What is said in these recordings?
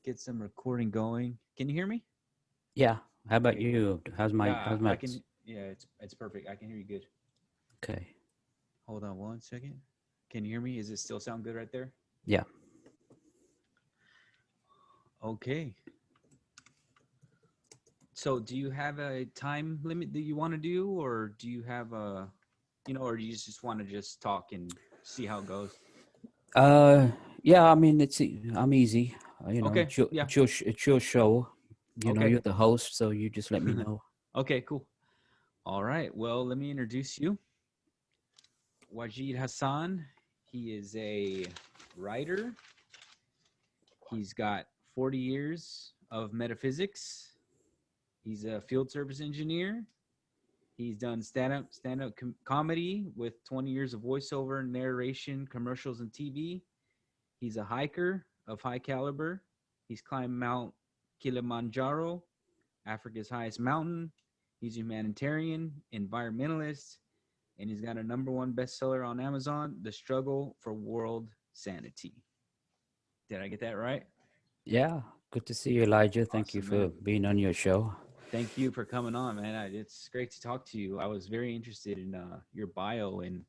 get some recording going. Can you hear me? Yeah. How about Okay, cool. you? Yeah, How's my I can. Yeah, it's perfect. I can hear you good. okay? Hold on one second. Can you hear me? Is it still sound good right there? Yeah. Okay. So, do you have a time limit that you want to do, or do you have a, or do you just want to just talk and see how it goes? Uh, yeah. I mean, I'm easy. Okay. Yeah. It's your show. Okay. You're the host, so you just let me know. Okay. Cool. All right. Well, let me introduce you. Wajid Hassan. He is a writer. He's got 40 years of metaphysics. He's a field service engineer. He's done stand up comedy with 20 years of voiceover, narration, commercials, and TV. He's a hiker of high caliber. He's climbed Mount Kilimanjaro, Africa's highest mountain. He's a humanitarian, environmentalist, and he's got a #1 bestseller on Amazon, The Struggle for World Sanity. Did I get that right? Yeah. Good to see you, Elijah. Thank you Awesome, for man. being on your show. Thank you for coming on, man. It's great to talk to you. I was very interested in your bio and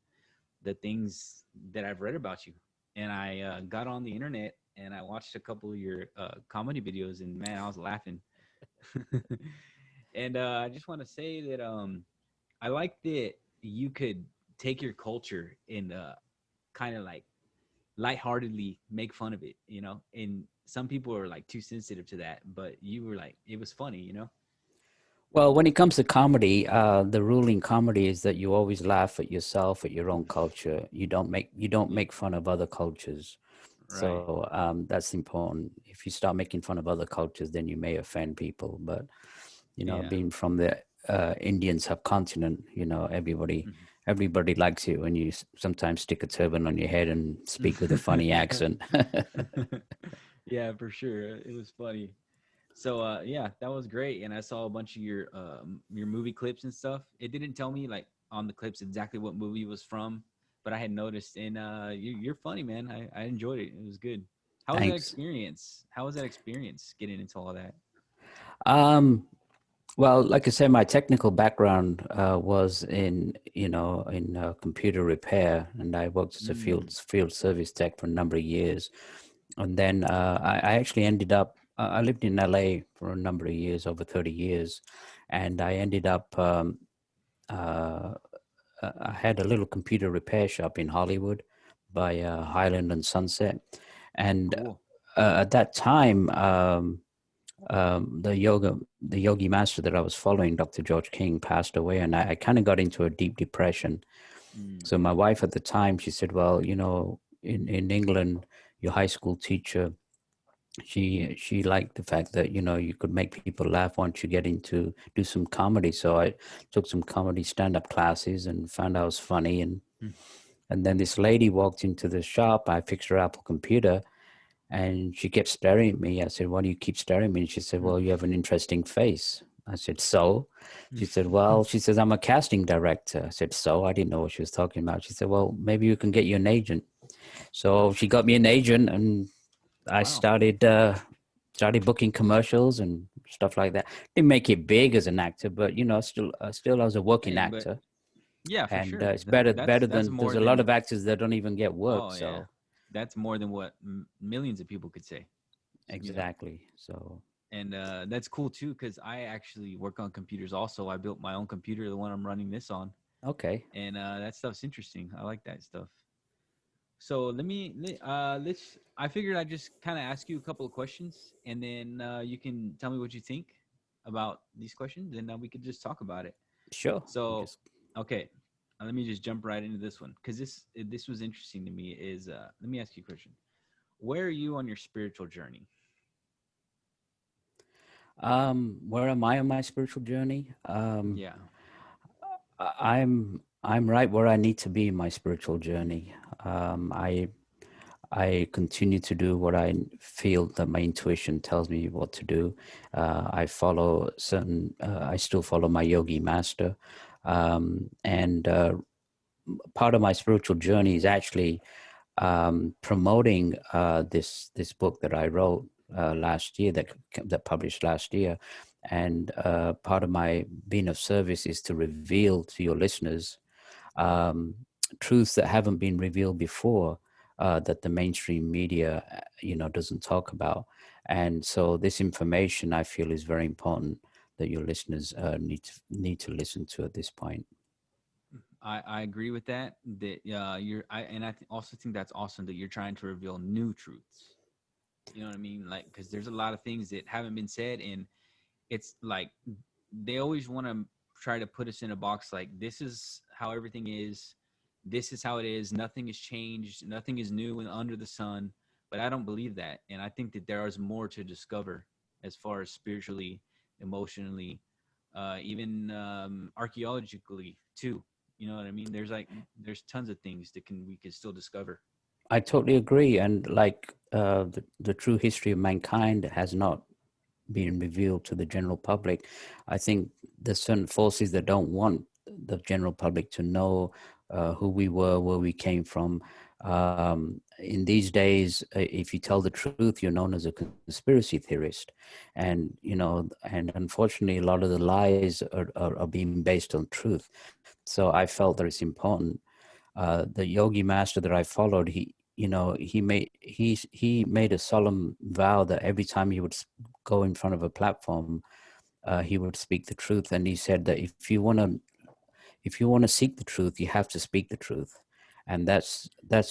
the things that I've read about you. And I got on the internet and I watched a couple of your comedy videos, and man, I was laughing. And I just want to say that I like that you could take your culture and kind of like lightheartedly make fun of it, And some people are like too sensitive to that, but you were like, it was funny. Well, when it comes to comedy, the rule in comedy is that you always laugh at yourself, at your own culture. You don't make fun of other cultures. Right. So that's important. If you start making fun of other cultures, then you may offend people. But Yeah. being from the Indian subcontinent, everybody likes you when you sometimes stick a turban on your head and speak with a funny accent. Yeah, for sure. It was funny. So yeah, that was great. And I saw a bunch of your movie clips and stuff. It didn't tell me like on the clips exactly what movie it was from, but I had noticed. And you're funny, man. I enjoyed it. It was good. How was that Thanks. experience? How was that experience getting into all that? Um, well, like I said, my technical background was in computer repair, and I worked as a Mm. field service tech for a number of years. And then I actually ended up. I lived in LA for a number of years, over 30 years, and I ended up. Uh, I had a little computer repair shop in Hollywood by Highland and Sunset, and Cool. at that time. The yogi master that I was following, Dr. George King, passed away, and I kind of got into a deep depression. Mm. So my wife at the time, she said, "Well, in England, your high school teacher, she liked the fact that you could make people laugh once you get into do some comedy." So I took some comedy stand-up classes and found I was funny, and then this lady walked into the shop. I fixed her Apple computer, and she kept staring at me. I said, "Why do you keep staring at me?" And she said, Mm. "Well, you have an interesting face." I said, "So?" She said, Mm. "Well," she says, "I'm a casting director." I said, "So?" I didn't know what she was talking about. She said, "Well, maybe you can get you an agent." So she got me an agent, and I Wow. started booking commercials and stuff like that. Didn't make it big as an actor, but still as a working Hey, but actor. yeah, for And sure. it's better That's than there's more a lot than. of actors that don't even get work. Oh yeah, So that's more than what millions of people could say. You know. exactly. So And that's cool too because I actually work on computers also. I built my own computer, the one I'm running this on, okay, and that stuff's interesting. I like that stuff. So let's. I figured I'd just kind of ask you a couple of questions, and then you can tell me what you think about these questions, and we could just talk about it. sure. So, Just okay, let me just jump right into this one because this was interesting to me. Is let me ask you a question. Where are you on your spiritual journey? Where am I on my spiritual journey? Yeah. I'm right where I need to be in my spiritual journey. I continue to do what I feel that my intuition tells me what to do. I follow certain. I still follow my yogi master, and part of my spiritual journey is actually promoting this book that I wrote last year, that published last year. And part of my being of service is to reveal to your listeners um, truths that haven't been revealed before, that the mainstream media, doesn't talk about. And so this information, I feel, is very important that your listeners need to listen to at this point. I agree with that. That also think that's awesome that you're trying to reveal new truths. You know what I mean? Like, because there's a lot of things that haven't been said, and it's like they always want to try to put us in a box. Like, this is how everything is. This is how it is. Nothing has changed. Nothing is new and under the sun. But I don't believe that, and I think that there is more to discover as far as spiritually, emotionally, even archaeologically too. You know what I mean? There's tons of things that we can still discover. I totally agree. And like the true history of mankind has not been revealed to the general public. I think there's certain forces that don't want the general public to know who we were, where we came from. In these days, if you tell the truth, you're known as a conspiracy theorist, and unfortunately, a lot of the lies are being based on truth. So I felt that it's important. The yogi master that I followed, he made a solemn vow that every time he would go in front of a platform, he would speak the truth. And he said that if you want to seek the truth, you have to speak the truth. And that's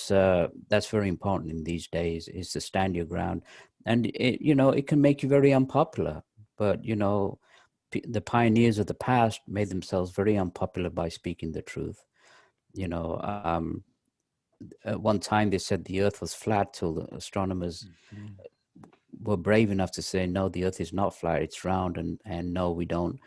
very important in these days, is to stand your ground. And it can make you very unpopular, but the pioneers of the past made themselves very unpopular by speaking the truth. you know um, at one time they said the earth was flat, till the astronomers Mm-hmm. were brave enough to say, no, the earth is not flat, it's round. And no, we don't,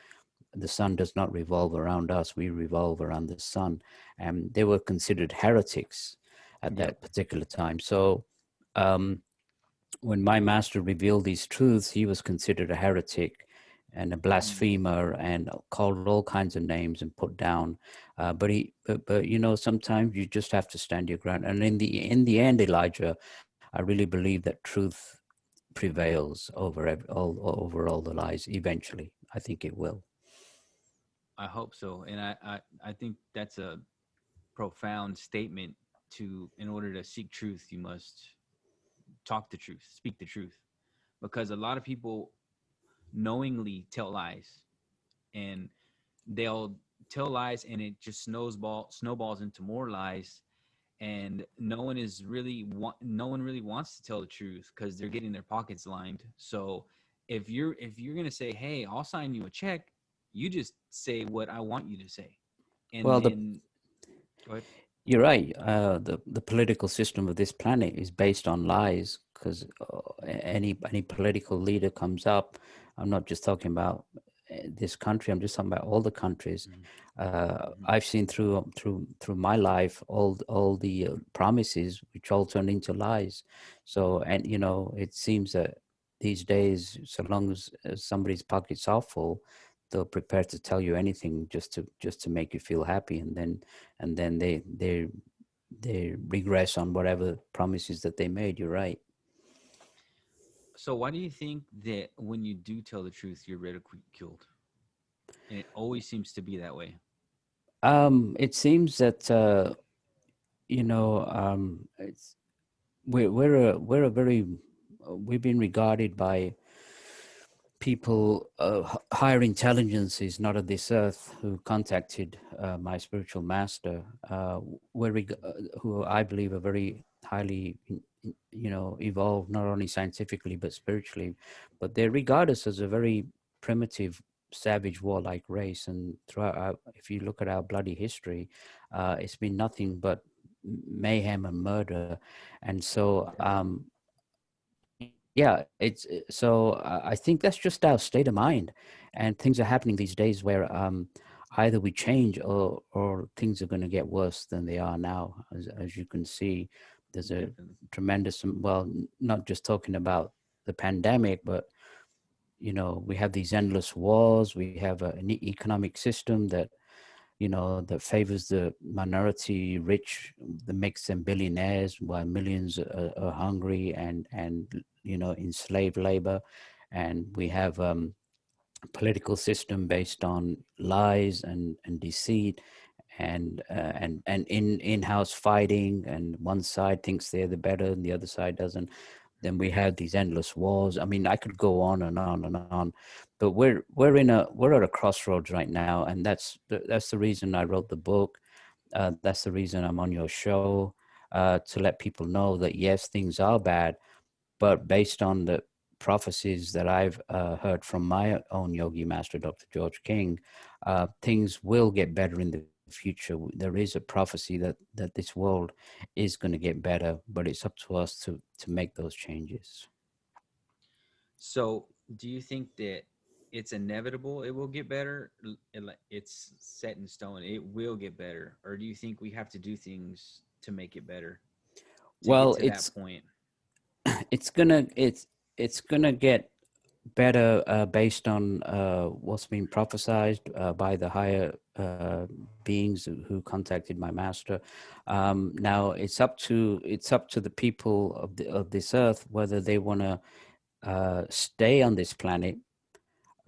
the sun does not revolve around us, we revolve around the sun. And they were considered heretics at Yep. that particular time. So um, when my master revealed these truths, he was considered a heretic and a Mm. blasphemer, and called all kinds of names and put down. But sometimes you just have to stand your ground. And in the end, Elijah, I really believe that truth prevails over all the lies eventually. I think it will. I hope so, and I think that's a profound statement. In order to seek truth, you must talk the truth, speak the truth, because a lot of people knowingly tell lies, and they'll tell lies, and it just snowballs into more lies, and no one really wants to tell the truth because they're getting their pockets lined. So if you're gonna say, hey, I'll sign you a check, you just say what I want you to say, and Well, then go ahead. you're right. The political system of this planet is based on lies, because any political leader comes up. I'm not just talking about this country. I'm just talking about all the countries. Mm-hmm. I've seen through my life all the promises which all turned into lies. So, and it seems that these days, so long as somebody's pockets are full, they're prepared to tell you anything just to make you feel happy. And then they regress on whatever promises that they made. You're right. So why do you think that when you do tell the truth, you're ridiculed? And it always seems to be that way. It seems that it's we're a very we've been regarded by people, higher intelligences, not of this earth, who contacted my spiritual master, who I believe are very highly, evolved, not only scientifically but spiritually. But they regard us as a very primitive, savage, warlike race. And if you look at our bloody history, it's been nothing but mayhem and murder. And so yeah, I think that's just our state of mind. And things are happening these days where either we change, or things are going to get worse than they are now. As you can see, there's a Definitely. tremendous, well, not just talking about the pandemic, but we have these endless wars. We have an economic system that that favors the minority rich, that makes them billionaires while millions are hungry and in slave labor. And we have political system based on lies and deceit and in-house fighting, and one side thinks they're the better and the other side doesn't. Then we have these endless wars. I mean, I could go on and on and on, but we're at a crossroads right now, and that's the reason I wrote the book. That's the reason I'm on your show, to let people know that yes, things are bad, but based on the prophecies that I've heard from my own yogi master, Dr. George King, things will get better in the future. There is a prophecy that this world is going to get better, but it's up to us to make those changes. So, do you think that it's inevitable it will get better? It's set in stone. It will get better, or do you think we have to do things to make it better to get Well, to that point? it's gonna it's gonna get better based on what's been prophesied by the higher beings who contacted my master. Now it's up to the people of this earth whether they want to stay on this planet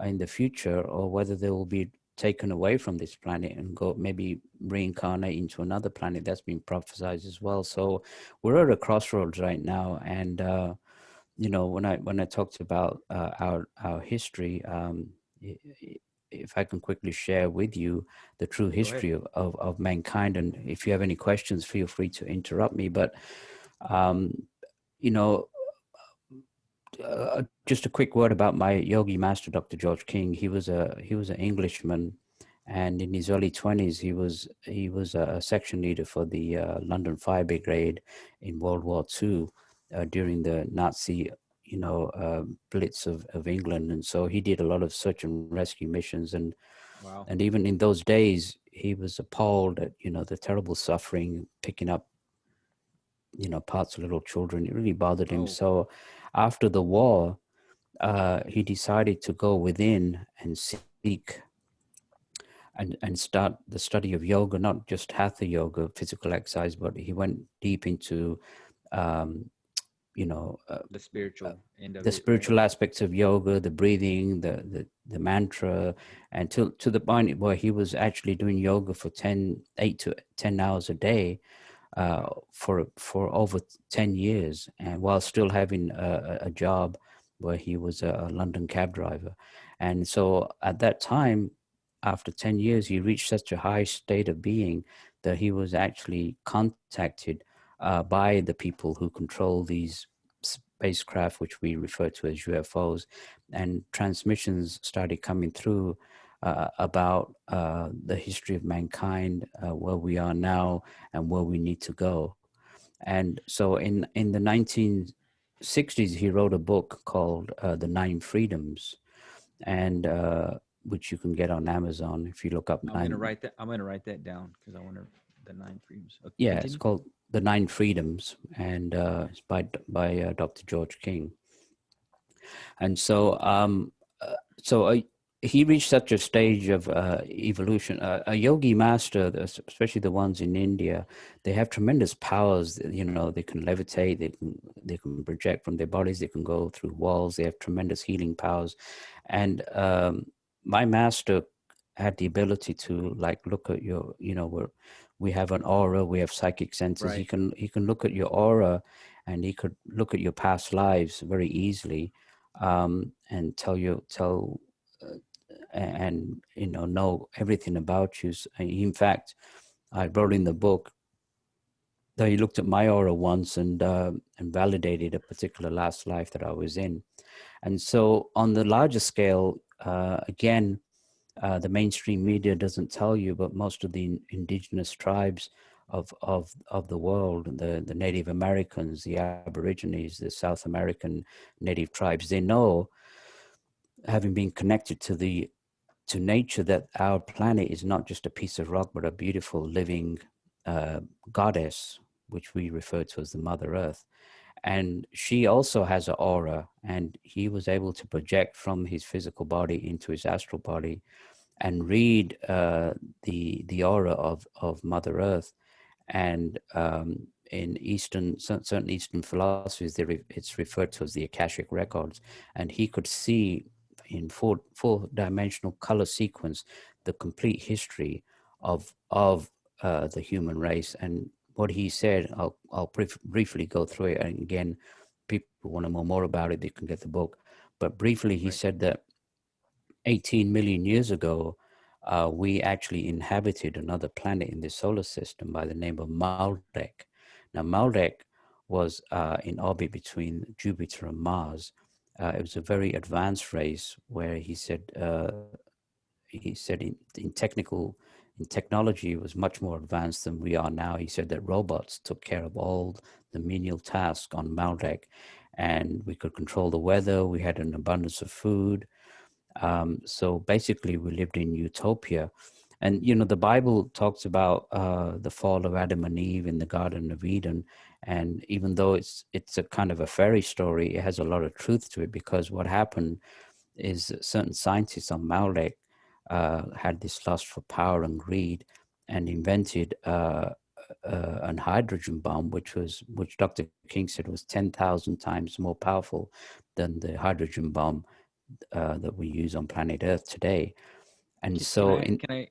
in the future, or whether they will be taken away from this planet and go maybe reincarnate into another planet. That's been prophesied as well. So we're at a crossroads right now, and when I talked about our history, if I can quickly share with you the true Go ahead. history of mankind, and if you have any questions, feel free to interrupt me. But um, you know, just a quick word about my yogi master, Dr. George King. He was an Englishman, and in his early 20s, he was a section leader for the London Fire Brigade in World War II during the Nazi, blitz of England, and so he did a lot of search and rescue missions, Wow. and even in those days, he was appalled at the terrible suffering, picking up parts of little children. It really bothered him. Oh, So after the war, he decided to go within and seek and start the study of yoga, not just hatha yoga, physical exercise, but he went deep into, um, you know, uh, the uh, spiritual end of the it, right? spiritual aspects of yoga, the breathing, the mantra, and to the point where he was actually doing yoga for 8 to 10 hours a day Wow. for over 10 years, and while still having a job where he was a London cab driver. And so at that time, after 10 years, he reached such a high state of being that he was actually contacted by the people who control these spacecraft, which we refer to as UFOs, and transmissions started coming through about the history of mankind, where we are now, and where we need to go. And so in the 1960s, he wrote a book called The Nine Freedoms, and which you can get on Amazon if you look up I'm gonna nine. write that. I'm gonna write that down because I wonder the nine freedoms. Yeah, it's Continue. called The Nine Freedoms, and it's by Dr. George King. And so he reached such a stage of evolution. A yogi master, especially the ones in India, they have tremendous powers. They can levitate, they can project from their bodies, they can go through walls. They have tremendous healing powers. And my master had the ability to look at your, we have an aura, we have psychic senses. He Right. can look at your aura, and he could look at your past lives very easily, and tell and know everything about you. In fact, I wrote in the book that he looked at my aura once and validated a particular last life that I was in. And so on the larger scale, again, the mainstream media doesn't tell you, but most of the indigenous tribes of the world, the Native Americans, the Aborigines, the South American native tribes, they know, having been connected to nature, that our planet is not just a piece of rock, but a beautiful living uh, goddess, which we refer to as the Mother Earth. And she also has an aura, and he was able to project from his physical body into his astral body and read the aura of Mother Earth. And in certain Eastern philosophies, it's referred to as the Akashic Records. And he could see in four-dimensional color sequence the complete history of the human race. And what he said, I'll briefly go through it. And again, people want to know more about it, they can get the book. But briefly, he Right. said that 18 million years ago, we actually inhabited another planet in the solar system by the name of Maldek. Now, Maldek was in orbit between Jupiter and Mars. It was a very advanced race where he said in technology it was much more advanced than we are now. He said that robots took care of all the menial tasks on Maldek, and we could control the weather. We had an abundance of food. So basically, we lived in utopia. And, you know, the Bible talks about the fall of Adam and Eve in the Garden of Eden. And even though it's a kind of a fairy story, it has a lot of truth to it, because what happened is that certain scientists on Malek had this lust for power and greed, and invented an hydrogen bomb, which Dr. King said was 10,000 times more powerful than the hydrogen bomb that we use on planet Earth today. And Can so, I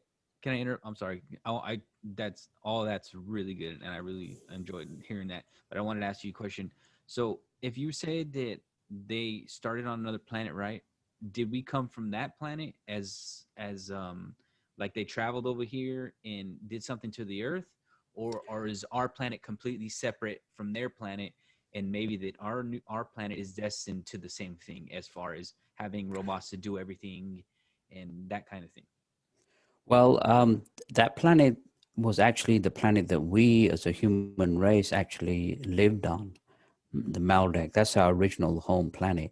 I'm sorry. I that's all that's really good, and I really enjoyed hearing that. But I wanted to ask you a question. So, if you said that they started on another planet, right? Did we come from that planet as like they traveled over here and did something to the Earth, or is our planet completely separate from their planet, and maybe that our planet is destined to the same thing as far as having robots to do everything and that kind of thing? well, that planet was actually the planet that we as a human race actually lived on, the Maldek. That's our original home planet.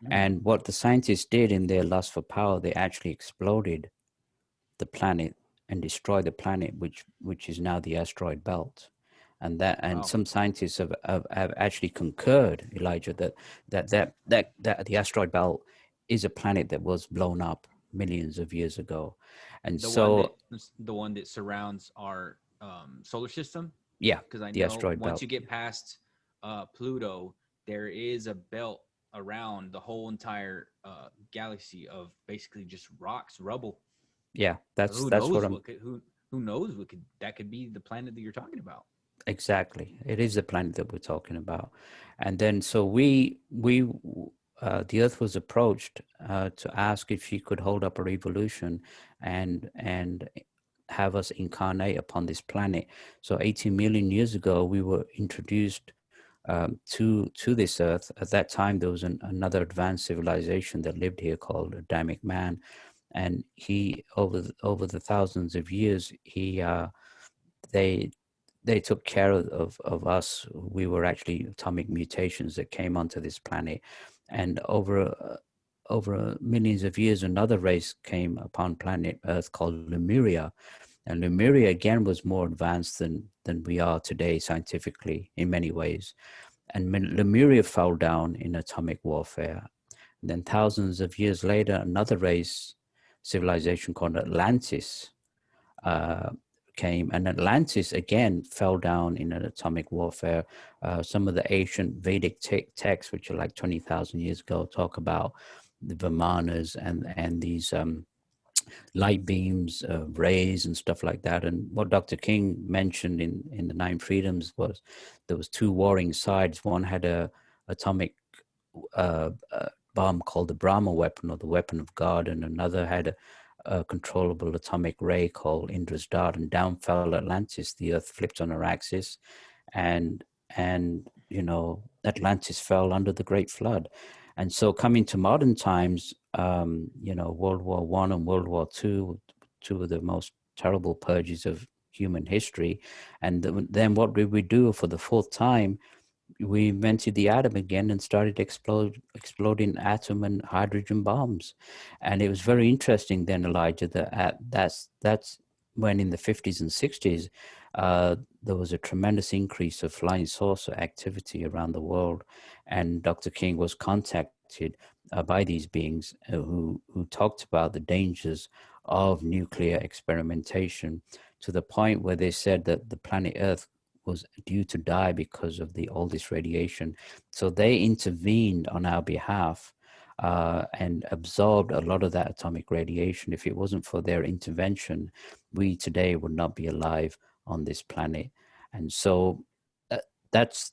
Mm. And what the scientists did in their lust for power, they actually exploded the planet and destroyed the planet, which is now the asteroid belt. And Wow. some scientists have actually concurred, Elijah, that the asteroid belt is a planet that was blown up millions of years ago. And The one that so, surrounds our solar system, yeah, because I the know asteroid once belt. you get past Pluto, there is a belt around the whole entire galaxy of basically just rocks, rubble. Yeah, So that's who that's what knows I'm what could who knows what could that could be the planet that you're talking about? exactly. It is the planet that we're talking about. And then so the Earth was approached to ask if she could hold up a revolution and have us incarnate upon this planet. So 18 million years ago, we were introduced to this Earth. At that time, there was another advanced civilization that lived here called Adamic Man, and he over the thousands of years, they they took care of us. We were actually atomic mutations that came onto this planet, and over millions of years, another race came upon planet Earth called Lemuria, and Lemuria again was more advanced than we are today scientifically in many ways. And Lemuria fell down in atomic warfare. And then thousands of years later, another race civilization called Atlantis uh, came, and Atlantis again fell down in an atomic warfare. Some of the ancient Vedic texts, which are like 20,000 years ago, talk about the Vimanas and these light beams, rays, and stuff like that. And what Dr. King mentioned in the Nine Freedoms was there was two warring sides. One had a atomic bomb called the Brahma weapon, or the weapon of God, and another had a controllable atomic ray called Indra's dart, and down fell Atlantis. The Earth flipped on her axis, and Atlantis fell under the Great Flood. And so, coming to modern times, World War One and World War Two, two of the most terrible purges of human history. And then, what did we do for the fourth time? We invented the atom again and started exploding atom and hydrogen bombs. And it was very interesting then, Elijah, that's when in the 50s and 60s, there was a tremendous increase of flying saucer activity around the world. And Dr. King was contacted by these beings who talked about the dangers of nuclear experimentation, to the point where they said that the planet Earth was due to die because of all this radiation. So they intervened on our behalf and absorbed a lot of that atomic radiation. If it wasn't for their intervention, we today would not be alive on this planet. And so uh, that's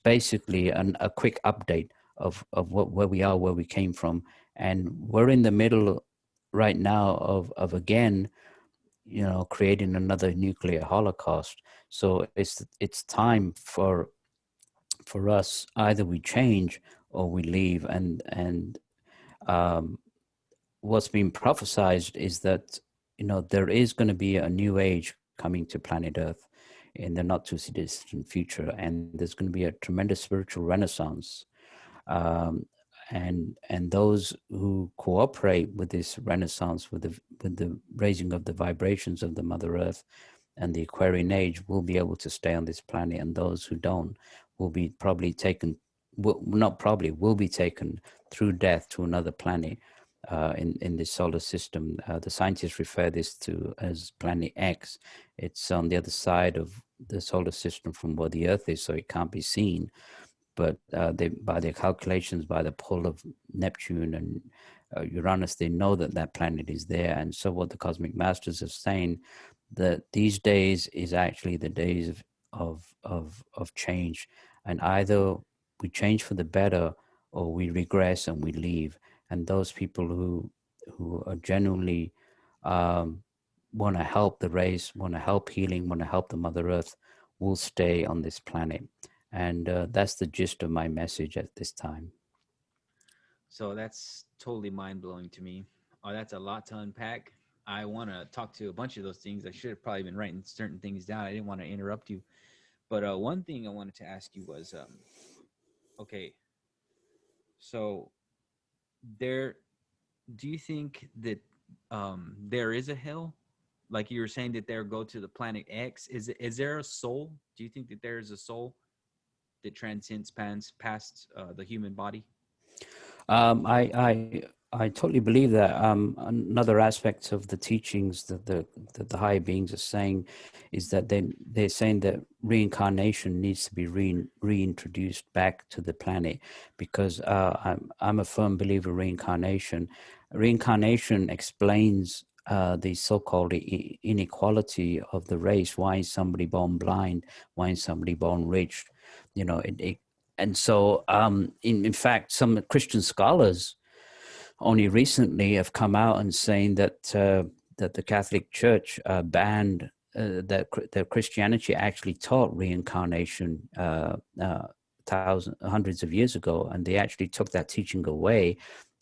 basically a quick update of where we are, where we came from. And we're in the middle right now of again, creating another nuclear holocaust. So it's time for us, either we change or we leave. And um, what's been prophesized is that there is going to be a new age coming to planet Earth in the not too distant future, and there's going to be a tremendous spiritual renaissance. um, and those who cooperate with this renaissance, with the raising of the vibrations of the Mother Earth and the Aquarian age, will be able to stay on this planet, and those who don't will be probably taken, not probably, will be taken through death to another planet in this solar system. The scientists refer this to as Planet X. It's on the other side of the solar system from where the Earth is, so it can't be seen. But by their calculations, by the pull of Neptune and Uranus, they know that that planet is there. And so what the cosmic masters are saying, that these days is actually the days of change, and either we change for the better or we regress and we leave. And those people who are genuinely um, want to help the race, want to help healing, want to help the Mother Earth, will stay on this planet. And that's the gist of my message at this time. So that's totally mind blowing to me. Oh, that's a lot to unpack. I want to talk to a bunch of those things. I should have probably been writing certain things down. I didn't want to interrupt you. But one thing I wanted to ask you was, okay, so there, do you think that there is a hell? Like you were saying that there go to the planet X. Is there a soul? Do you think that there is a soul that transcends past the human body? I totally believe that. Another aspect of the teachings that the higher beings are saying is that they're saying that reincarnation needs to be reintroduced back to the planet, because I'm a firm believer in reincarnation. Reincarnation explains the so-called inequality of the race. Why is somebody born blind? Why is somebody born rich? It and so, in fact, some Christian scholars only recently have come out and saying that the Catholic Church banned that Christianity actually taught reincarnation hundreds of years ago, and they actually took that teaching away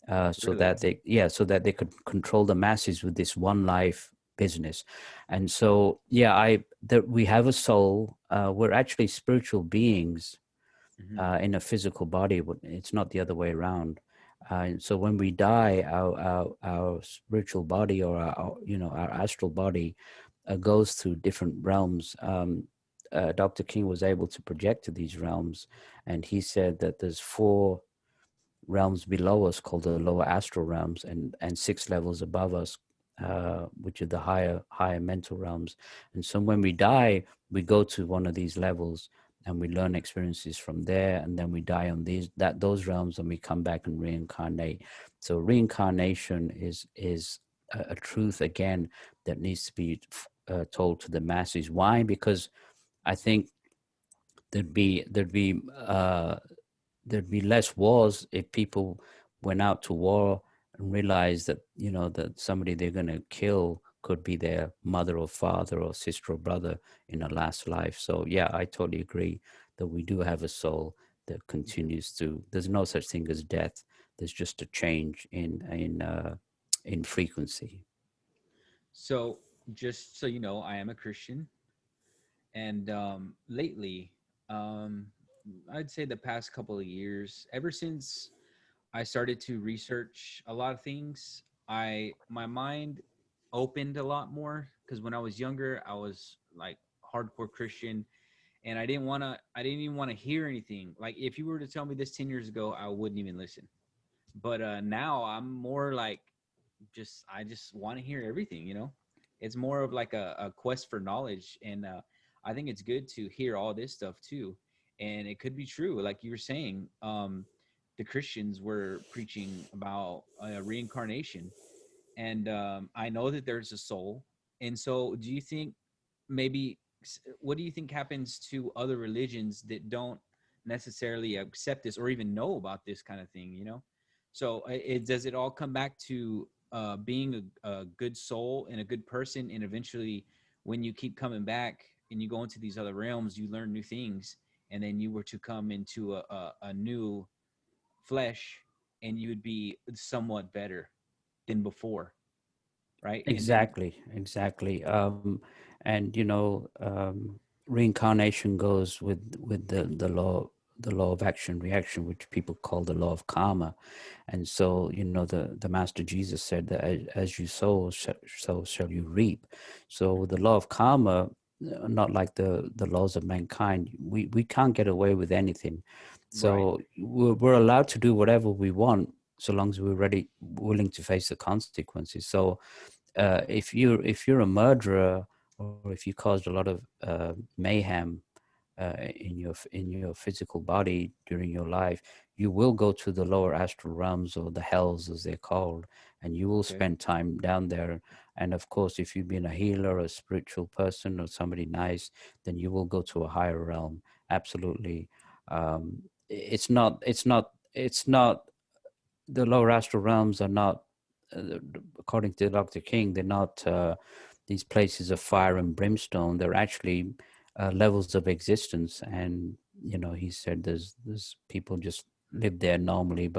so Really? that they could control the masses with this one life business. And so, that we have a soul. We're actually spiritual beings Hmm. in a physical body. It's not the other way around. So when we die, our spiritual body, or our astral body, goes through different realms. Dr. King was able to project to these realms, and he said that there's 4 realms below us called the lower astral realms, and 6 levels above us, which are the higher mental realms. And so when we die, we go to one of these levels and we learn experiences from there, and then we die on those realms, and we come back and reincarnate. So reincarnation is a truth, again, that needs to be told to the masses. Why? Because I think there'd be less wars if people went out to war and realized that that somebody they're going to kill could be their mother or father or sister or brother in a last life. So yeah, I totally agree that we do have a soul that continues to. There's no such thing as death. There's just a change in frequency. So, just so you know, I am a Christian, and lately, um, I'd say the past couple of years, ever since I started to research a lot of things, I my mind opened a lot more, because when I was younger, I was like hardcore Christian, and I didn't even want to hear anything. Like if you were to tell me this 10 years ago, I wouldn't even listen. But now I'm more like just I just want to hear everything. It's more of like a quest for knowledge, and I think it's good to hear all this stuff too. And it could be true, like you were saying. The Christians were preaching about reincarnation, and I know that there's a soul. And so, do you think maybe what do you think happens to other religions that don't necessarily accept this or even know about this kind of thing? So does it all come back to being a good soul and a good person, and eventually when you keep coming back and you go into these other realms, you learn new things, and then you were to come into a new flesh, and you would be somewhat better than before, right? And then Exactly. And reincarnation goes with the law of action reaction, which people call the law of karma. And so, the Master Jesus said that as you sow, so shall you reap. So the law of karma, not like the laws of mankind, we can't get away with anything. right. So we're allowed to do whatever we want, so long as we're willing to face the consequences. So if you're a murderer, or if you caused a lot of mayhem in your physical body during your life, you will go to the lower astral realms, or the hells as they're called, and you will Okay. spend time down there. And of course, if you've been a healer, a spiritual person, or somebody nice, then you will go to a higher realm. Absolutely. It's not the lower astral realms are not, according to Dr. King, they're not these places of fire and brimstone. They're actually levels of existence. And he said there's people just live there normally,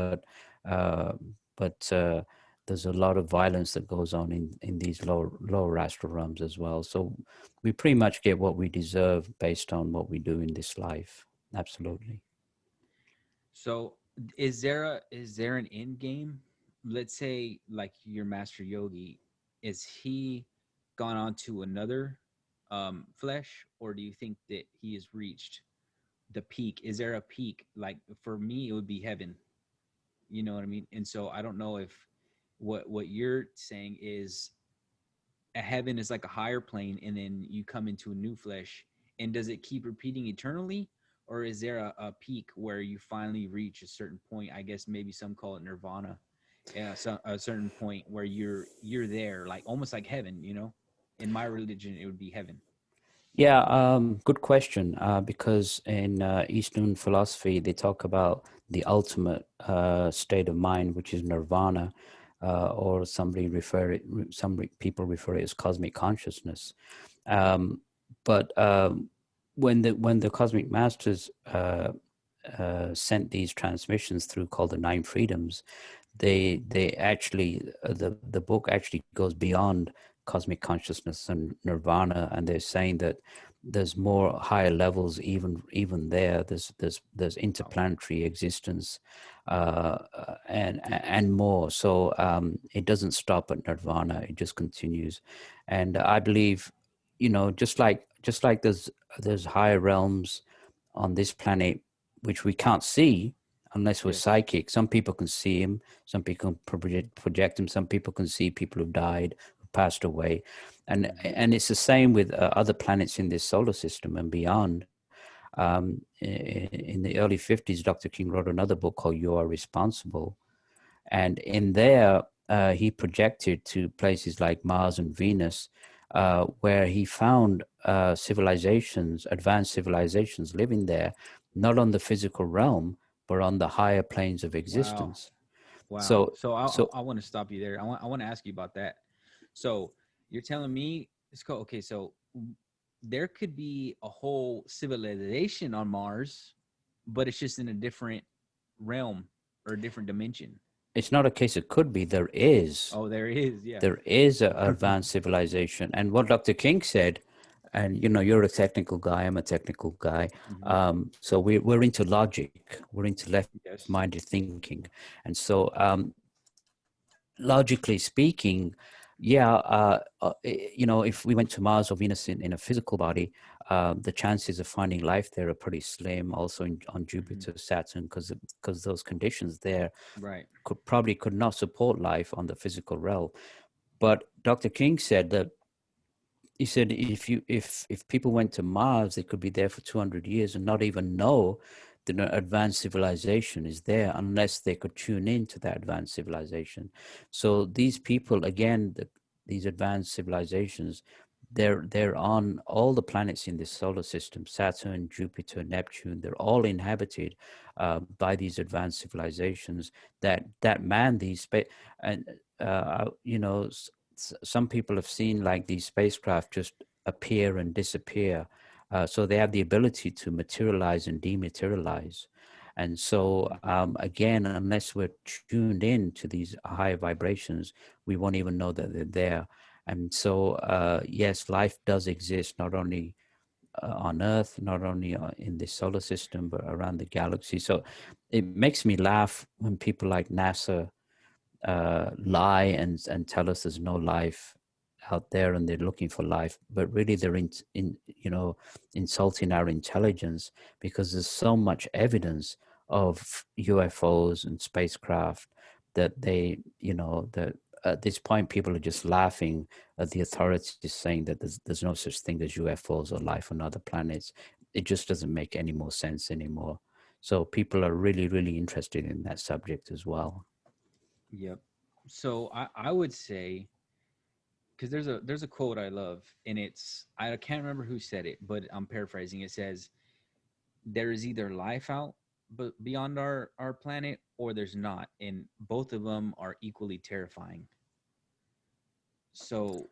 uh, but there's a lot of violence that goes on in these lower astral realms as well. So we pretty much get what we deserve based on what we do in this life. Absolutely. So is there an end game? Let's say like your master yogi, is he gone on to another flesh, or do you think that he has reached the peak? Is there a peak? Like for me, it would be heaven. You know what I mean? And so I don't know if what you're saying is a heaven is like a higher plane, and then you come into a new flesh, and does it keep repeating eternally, or is there a peak where you finally reach a certain point? I guess maybe some call it nirvana. Yeah, so a certain point where you're there, like almost like heaven. In my religion it would be heaven. Yeah, good question. Because in Eastern philosophy, they talk about the ultimate state of mind, which is nirvana, or some people refer it as cosmic consciousness. Um, but when the cosmic masters sent these transmissions through, called the Nine Freedoms, they actually the book actually goes beyond cosmic consciousness and nirvana, and they're saying that there's more higher levels, even there. There's Wow. interplanetary existence, and more. So it doesn't stop at nirvana; it just continues. And I believe, just like there's higher realms on this planet which we can't see unless we're Yes. psychic. Some people can see him, some people can project him, some people can see people who've died, who passed away. and Hmm. and it's the same with other planets in this solar system and beyond. In the early 50s, Dr. King wrote another book called You Are Responsible, and in there he projected to places like Mars and Venus, where he found civilizations, advanced civilizations living there, not on the physical realm, but on the higher planes of Wow. existence. Wow. So, So I, so I want to stop you there. I want to ask you about that. So you're telling me it's called okay. So there could be a whole civilization on Mars, but it's just in a different realm or a different dimension. it's not a case it could be. There is. Oh, there is. Yeah. There is an advanced civilization. And what Dr. King said, and you're a technical guy, I'm a technical guy. Hmm. So we're into logic, we're into Yes. left-minded thinking. And so logically speaking, yeah, if we went to Mars or Venus in a physical body, the chances of finding life there are pretty slim. Also on Hmm. Jupiter, Saturn, because those conditions there Right. could not support life on the physical realm. But Dr. King said that he said if people went to Mars, they could be there for 200 years and not even know that an advanced civilization is there unless they could tune into that advanced civilization. So these people, again, these advanced civilizations, they're on all the planets in this solar system: Saturn, Jupiter, Neptune. They're all inhabited by these advanced civilizations that man these space. And some people have seen like these spacecraft just appear and disappear. So they have the ability to materialize and dematerialize. And so, Hmm. again, unless we're tuned in to these high vibrations, we won't even know that they're there. And so, yes, life does exist not only on Earth, not only in the solar system, but around the galaxy. So it makes me laugh when people like NASA lie and tell us there's no life out there and they're looking for life, but really they're insulting our intelligence, because there's so much evidence of UFOs and spacecraft that that at this point people are just laughing at the authorities saying that there's no such thing as UFOs or life on other planets. It just doesn't make any more sense anymore. So people are really, really interested in that subject as well. Yep. So I would say, because there's a quote I love, and it's, I can't remember who said it, but I'm paraphrasing. It says, there is either life out but beyond our planet, or there's not, and both of them are equally terrifying. So,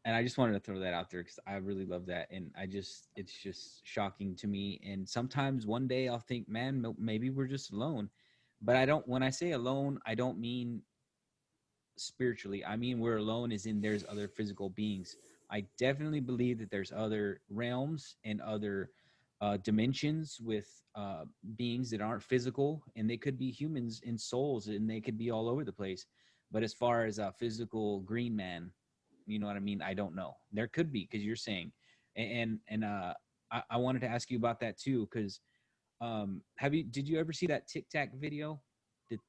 and I just wanted to throw that out there because I really love that, and it's just shocking to me. And sometimes one day I'll think, man, maybe we're just alone. But I don't. When I say alone, I don't mean spiritually. I mean, we're alone as in there's other physical beings. I definitely believe that there's other realms and other dimensions with beings that aren't physical, and they could be humans in souls, and they could be all over the place. But as far as a physical green man, you know what I mean? I don't know. There could be, because you're saying, and I wanted to ask you about that too, because have you did you ever see that Tic Tac video that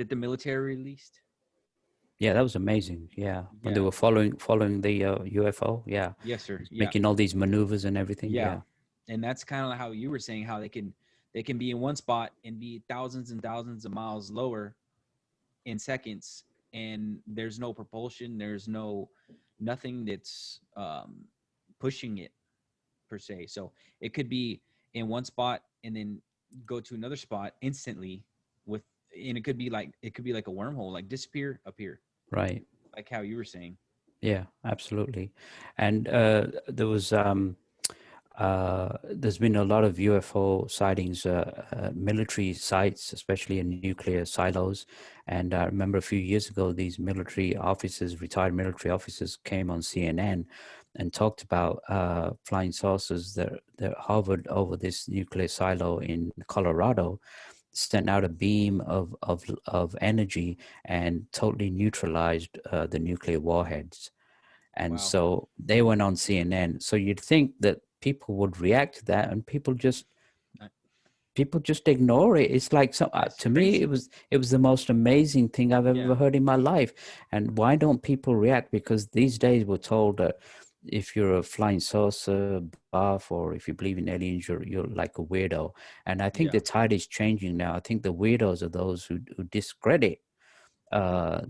the military released? Yeah, that was amazing. Yeah, when they Yeah. were following the UFO. Yeah, Yes, sir. it's Yeah. making all these maneuvers and everything. Yeah. Yeah, And that's kind of how you were saying, how they can be in one spot and be thousands and thousands of miles lower in seconds, and there's no propulsion, there's nothing that's pushing it per se. So it could be in one spot and then go to another spot instantly with, and it could be like a wormhole, like disappear, appear, right. like how you were saying. Yeah, absolutely. And there's been a lot of UFO sightings, military sites, especially in nuclear silos. And I remember a few years ago, these military officers, retired military officers, came on CNN and talked about flying saucers that hovered over this nuclear silo in Colorado, sent out a beam of energy and totally neutralized the nuclear warheads. And Wow. so they went on CNN. So you'd think that people would react to that, and Uh, people just ignore it. It's like, so that's to me, crazy. it was the most amazing thing I've ever Yeah. heard in my life. And why don't people react? Because these days we're told that if you're a flying saucer buff or if you believe in aliens, you're like a weirdo. And I think the Yeah. tide is changing now. I think the weirdos are those who discredit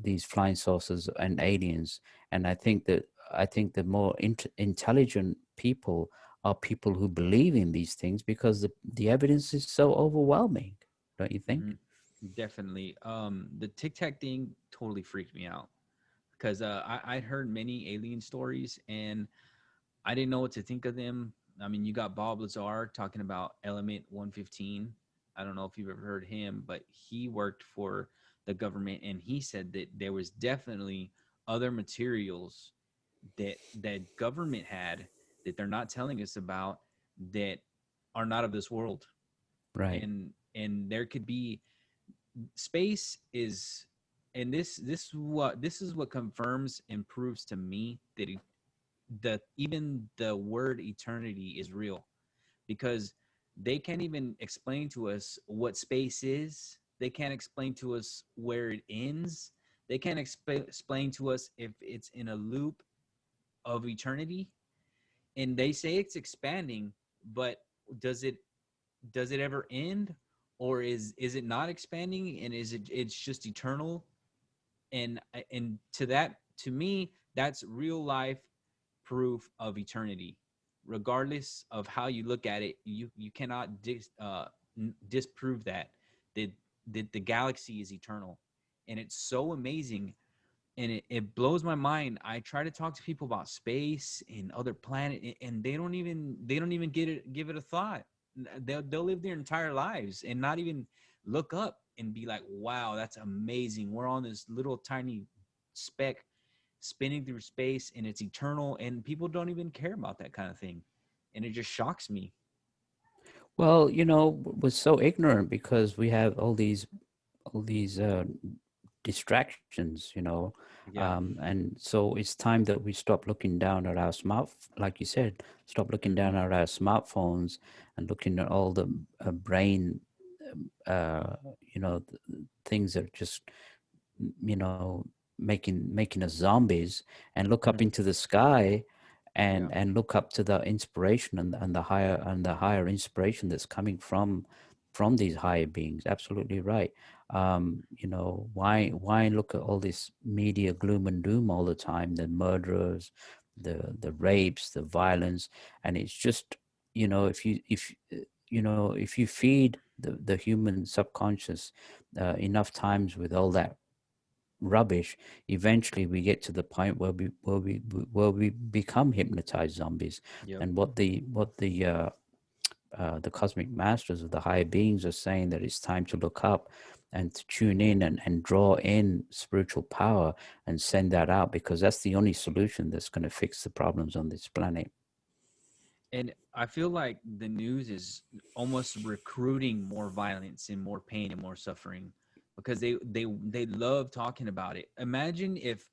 these flying saucers and aliens. And I think the more intelligent people are people who believe in these things, because the evidence is so overwhelming, don't you Hmm. think? Definitely. The Tic Tac thing totally freaked me out because I'd heard many alien stories, and I didn't know what to think of them. I mean, you got Bob Lazar talking about Element 115. I don't know if you've ever heard him, but he worked for the government, and he said that there was definitely other materials that government had that they're not telling us about, that are not of this world. Right. And there could be, space is, and this is what confirms and proves to me that even the word eternity is real, because they can't even explain to us what space is. They can't explain to us where it ends. They can't explain to us if it's in a loop of eternity. And they say it's expanding, but does it does it ever end, or is it not expanding, and is it it's just eternal? And to me, that's real life proof of eternity. Regardless of how you look at it, you cannot disprove that that the galaxy is eternal. And it's so amazing, and it blows my mind. I try to talk to people about space and other planet, and they don't even give it a thought. They'll live their entire lives and not even look up and be like, wow, that's amazing, we're on this little tiny speck spinning through space and it's eternal, and people don't even care about that kind of thing, and it just shocks me. Well, we're so ignorant because we have all these distractions, Yeah. and so it's time that we stop looking down at our like you said, stop looking Mm-hmm. down at our smartphones and looking at all the brain, things that just you know making us zombies, and look up Mm-hmm. into the sky Yeah. and look up to the inspiration and the higher inspiration that's coming from these higher beings. Absolutely right. Why look at all this media gloom and doom all the time, the murderers, the rapes, the violence? And it's just, if you feed the human subconscious enough times with all that rubbish, eventually we get to the point where we become hypnotized zombies. Yep. And what the cosmic masters of the higher beings are saying, that it's time to look up and to tune in and draw in spiritual power and send that out, because that's the only solution that's going to fix the problems on this planet. And I feel like the news is almost recruiting more violence and more pain and more suffering, because they love talking about it. Imagine if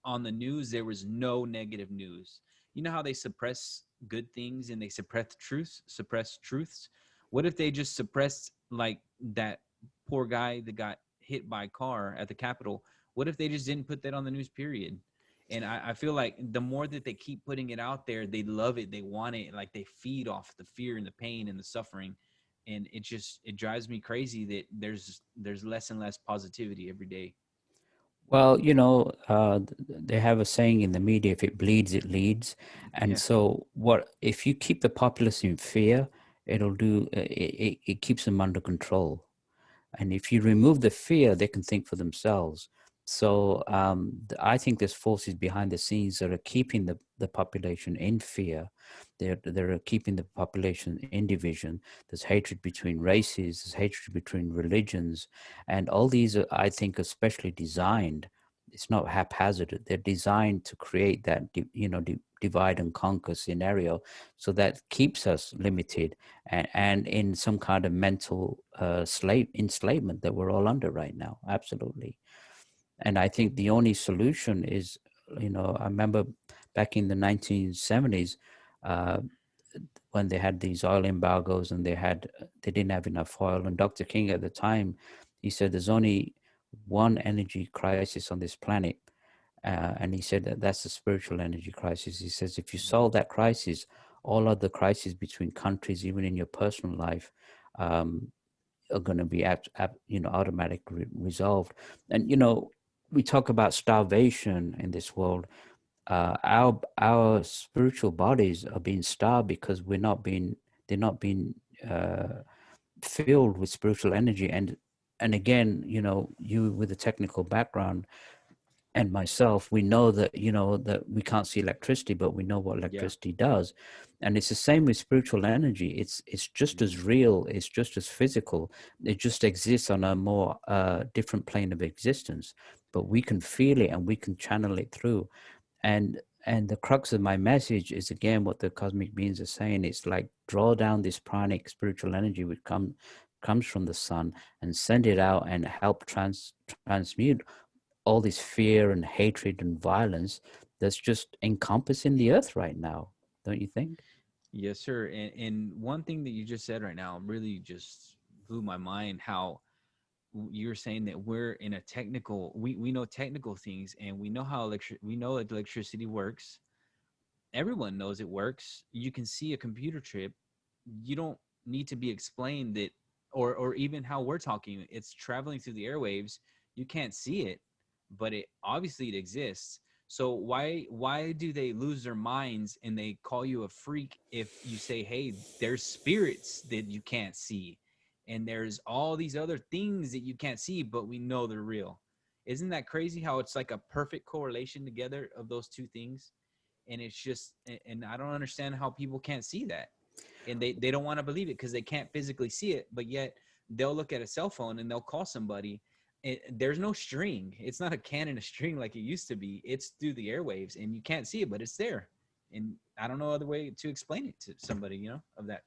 on the news there was no negative news. You know how they suppress good things and they suppress truths? What if they just suppressed, like, that poor guy that got hit by a car at the Capitol? What if they just didn't put that on the news, period? And I feel like the more that they keep putting it out there, they love it, they want it, like they feed off the fear and the pain and the suffering. And it drives me crazy that there's less and less positivity every day. Well, they have a saying in the media: if it bleeds, it leads. And Yeah. so, what if you keep the populace in fear? It keeps them under control. And if you remove the fear, they can think for themselves. So I think there's forces behind the scenes that are keeping the population in fear. They're keeping the population in division. There's hatred between races. There's hatred between religions, and all these are, I think, especially designed. It's not haphazard. They're designed to create that, divide and conquer scenario, so that keeps us limited and in some kind of mental slave enslavement that we're all under right now. Absolutely. And I think the only solution is, I remember back in the 1970s, uh, when they had these oil embargoes and they didn't have enough oil. And Dr. King at the time, he said there's only one energy crisis on this planet. And he said that that's the spiritual energy crisis. He says if you Yeah. solve that crisis, all other crises between countries, even in your personal life, um, are going to be automatically resolved. And we talk about starvation in this world. Our spiritual bodies are being starved because they're not being uh, filled with spiritual energy. And again, you with a technical background and myself, we know that that we can't see electricity, but we know what Yeah. electricity does. And it's the same with spiritual energy. It's just Mm-hmm. as real, it's just as physical. It just exists on a more different plane of existence, but we can feel it and we can channel it through. And the crux of my message is, again, what the cosmic beings are saying. It's like, draw down this pranic spiritual energy which comes from the sun, and send it out and help transmute all this fear and hatred and violence, that's just encompassing the earth right now, don't you think? Yes, sir. And one thing that you just said right now really just blew my mind. How you're saying that we're in a technical, we know technical things, and we know how we know that electricity works. Everyone knows it works. You can see a computer chip. You don't need to be explained that, or even how we're talking. It's traveling through the airwaves. You can't see it, but it obviously it exists. So why do they lose their minds and they call you a freak if you say, hey, there's spirits that you can't see, and there's all these other things that you can't see, but we know they're real. Isn't that crazy how it's like a perfect correlation together of those two things? And it's just, and I don't understand how people can't see that, and they don't want to believe it because they can't physically see it, but yet they'll look at a cell phone and they'll call somebody. There's no string. It's not a can and a string like it used to be. It's through the airwaves and you can't see it, but it's there. And I don't know other way to explain it to somebody, of that,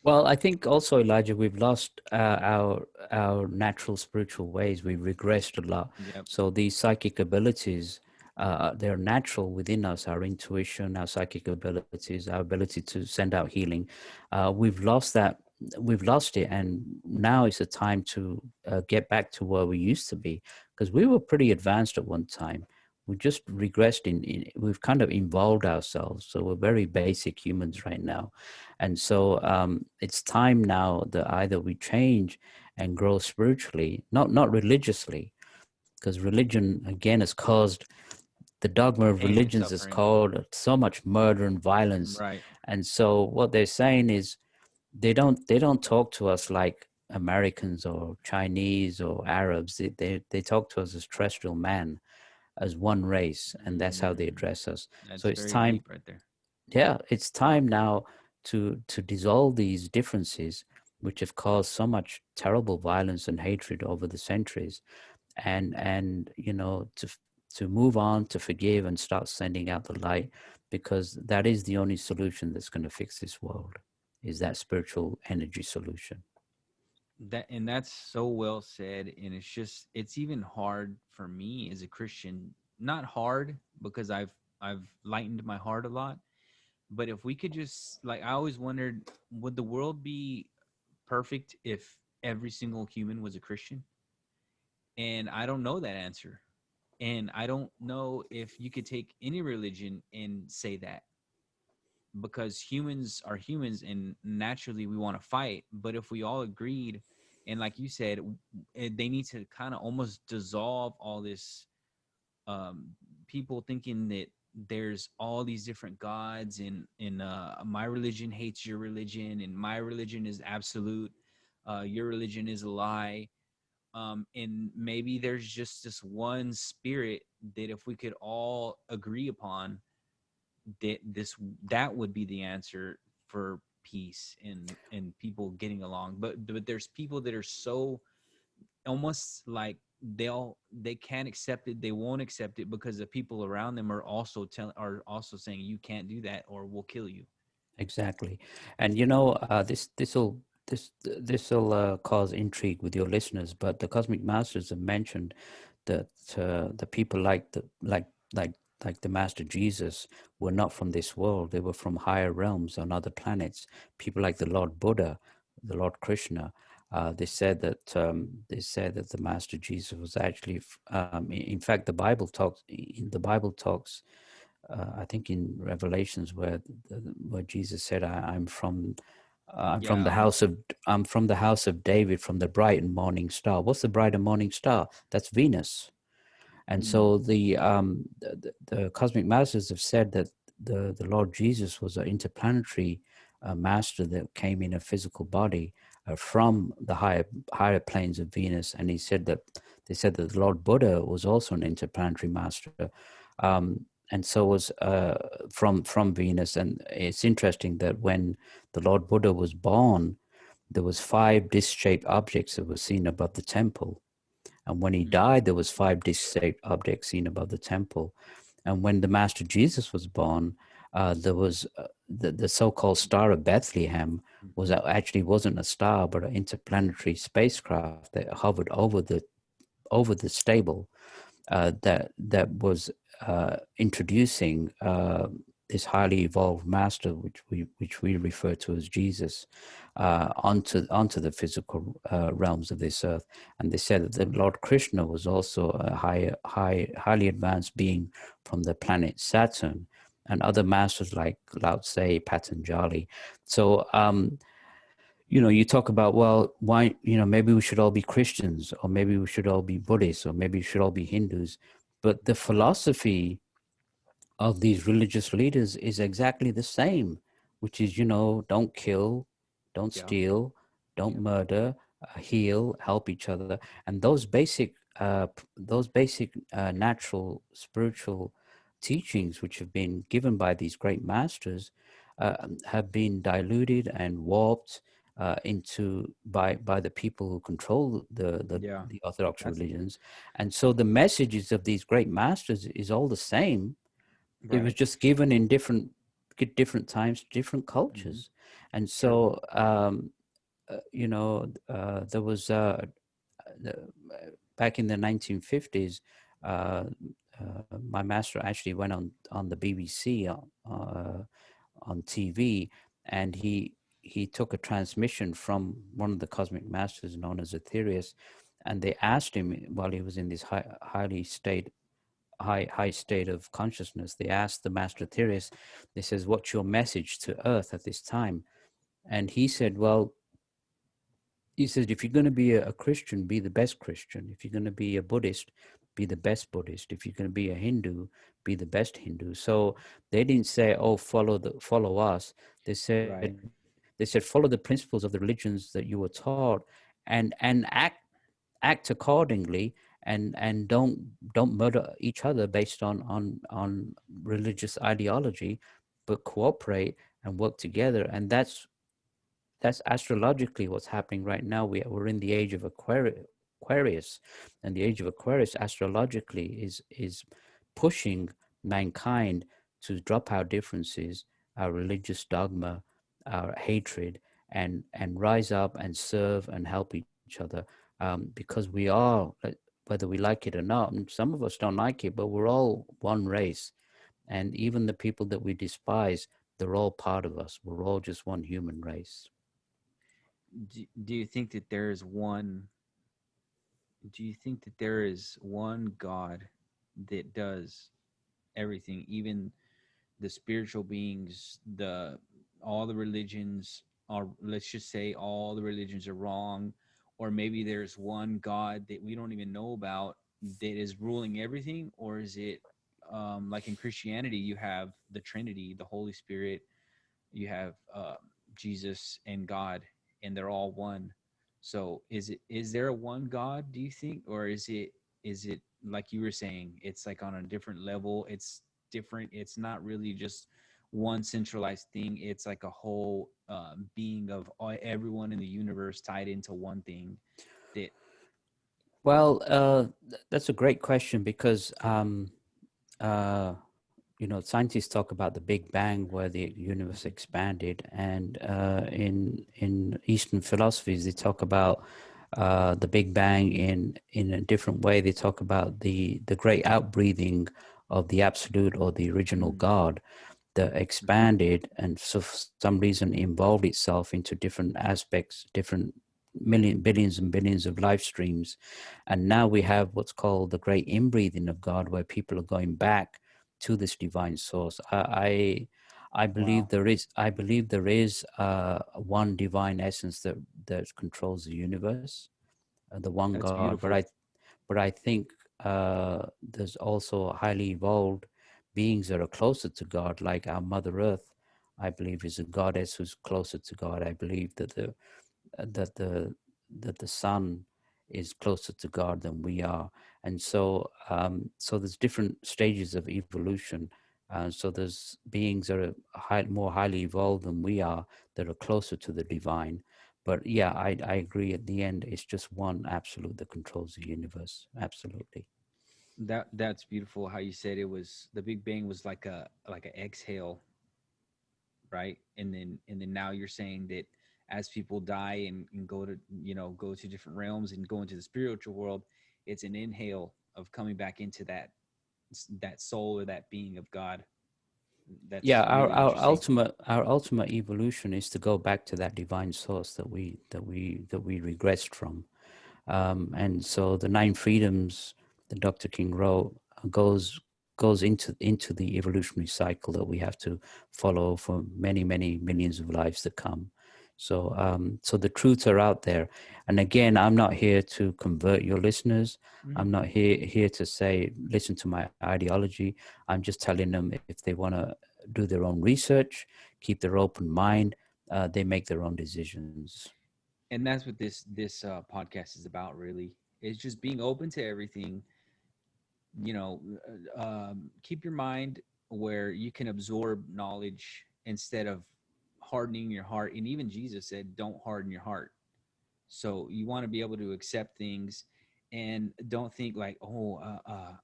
Well, I think also, Elijah, we've lost our natural spiritual ways. We've regressed a lot. Yep. So these psychic abilities, they're natural within us. Our intuition, our psychic abilities, our ability to send out healing. We've lost that. We've lost it, and now it's a time to get back to where we used to be, because we were pretty advanced at one time. We just regressed we've kind of involved ourselves. So we're very basic humans right now. And so it's time now that either we change and grow spiritually, not religiously, because religion again has caused, the dogma of Pain and religions has suffering. caused so much murder and violence. Right. And so what they're saying is they don't talk to us like Americans or Chinese or Arabs. They talk to us as terrestrial man, as one race, and that's how they Mm, address us. So that's it's very time, deep right there. yeah, it's time now to dissolve these differences which have caused so much terrible violence and hatred over the centuries, and to move on, to forgive, and start sending out the light, because that is the only solution that's going to fix this world, is that spiritual energy solution. That's so well said. And it's even hard for me as a Christian. Not hard because I've lightened my heart a lot, but if we could just, like, I always wondered, would the world be perfect if every single human was a Christian? And I don't know that answer. And I don't know if you could take any religion and say that, because humans are humans and naturally we want to fight. But if we all agreed, and like you said, they need to kind of almost dissolve all this, um, people thinking that there's all these different gods, and my religion hates your religion, and my religion is absolute, your religion is a lie. And maybe there's just this one spirit that if we could all agree upon, that that would be the answer for peace and people getting along. But there's people that are so, almost like they can't accept it, they won't accept it, because the people around them are also saying you can't do that or we'll kill you. Exactly. And this will cause intrigue with your listeners, but the Cosmic Masters have mentioned that the people like the Master Jesus were not from this world. They were from higher realms on other planets. People like the Lord Buddha, the Lord Krishna. They said that the Master Jesus was actually, in fact, the Bible talks, I think in Revelations, where Jesus said, I'm from Yeah. I'm from the house of David, from the bright and morning star. What's the bright and morning star? That's Venus. And Mm, so the Cosmic Masters have said that the Lord Jesus was an interplanetary master that came in a physical body from the higher planes of Venus. And they said that the Lord Buddha was also an interplanetary master, and so was from Venus. And it's interesting that when the Lord Buddha was born, there was 5 disc-shaped objects that were seen above the temple, and when he mm, died, there was 5 disc-shaped objects seen above the temple. And when the Master Jesus was born, there was the so-called Star of Bethlehem mhm. actually wasn't a star, but an interplanetary spacecraft that hovered over the stable, that was introducing this highly evolved master, which we refer to as Jesus, onto the physical realms of this earth. And they said that the Lord Krishna was also a highly advanced being from the planet Saturn, and other masters like Lao Tse, Patanjali. So you talk about, well, why, maybe we should all be Christians, or maybe we should all be Buddhists, or maybe we should all be Hindus. But the philosophy of these religious leaders is exactly the same, which is, don't kill, don't Yeah. steal, don't Yeah. murder, heal, help each other. And those basic natural spiritual teachings, which have been given by these great masters, have been diluted and warped into by the people who control Yeah. the orthodox That's religions. And so the messages of these great masters is all the same. It was right. just given in different times, different Hmm. cultures. And True. so there was the, back in the 1950s, uh, my master actually went on the BBC on TV, and he took a transmission from one of the cosmic masters known as Aetherius, and they asked him while he was in this high state of consciousness. They asked the master Aetherius, they says, "What's your message to Earth at this time?" And he said, "Well," he said, "if you're going to be a Christian, be the best Christian. If you're going to be a Buddhist, be the best Buddhist. If you're going to be a Hindu, be the best Hindu." So they didn't say, "Oh, follow us." They said, Right. follow the principles of the religions that you were taught, and act accordingly, and don't murder each other based on religious ideology, but cooperate and work together. And that's astrologically what's happening right now. We're in the age of Aquarius, and the age of Aquarius astrologically is pushing mankind to drop our differences, our religious dogma, our hatred, and rise up and serve and help each other, because we are, whether we like it or not, and some of us don't like it, but we're all one race. And even the people that we despise, they're all part of us. We're all just one human race. Do you think that there is one? Do you think that there is one God that does everything, even the spiritual beings, the all the religions are, let's just say all the religions are wrong, or maybe there's one God that we don't even know about that is ruling everything? Or is it like in Christianity, you have the Trinity, the Holy Spirit, you have Jesus and God, and they're all one. So is there a one God, do you think, or is it like you were saying, it's like on a different level, it's different, it's not really just one centralized thing, it's like a whole being of everyone in the universe tied into one thing that Well, that's a great question, because uh, scientists talk about the Big Bang, where the universe Mhm. expanded, and in Eastern philosophies they talk about the Big Bang in a different way. They talk about the great outbreathing of the Absolute, or the original Mm, God, that mhm. expanded and so for some reason involved itself into different aspects, different billions and billions of life streams. And now we have what's called the Great Inbreeding of God, where people are going back to this divine source. I believe Wow, there is one divine essence that controls the universe, the one that's God. But beautiful. I think there's also highly evolved beings that are closer to God, like our Mother Earth. I believe is a goddess who's closer to God. I believe that the that the sun is closer to God than we are, and so there's different stages of evolution. So there's beings that are more highly evolved than we are, that are closer to the divine. But yeah, I agree. At the end, it's just one absolute that controls the universe. Absolutely. That's beautiful how you said it was the Big Bang was like a exhale, right? And then now you're saying that as people die and go to go to different realms and go into the spiritual world, it's an inhale of coming back into that soul or that being of God. Yeah, That's really interesting. our ultimate evolution is to go back to that divine source that we regressed from. And so the nine freedoms that Dr. King wrote goes into the evolutionary cycle that we have to follow for many millions of lives to come. So the truths are out there. And again, I'm not here to convert your listeners. Hmm. I'm not here to say listen to my ideology. I'm just telling them if they want to do their own research, keep their open mind, they make their own decisions. And that's what this podcast is about. Really, is just being open to everything. You know, keep your mind where you can absorb knowledge instead of hardening your heart. And even Jesus said, "Don't harden your heart." So you want to be able to accept things, and don't think like, oh,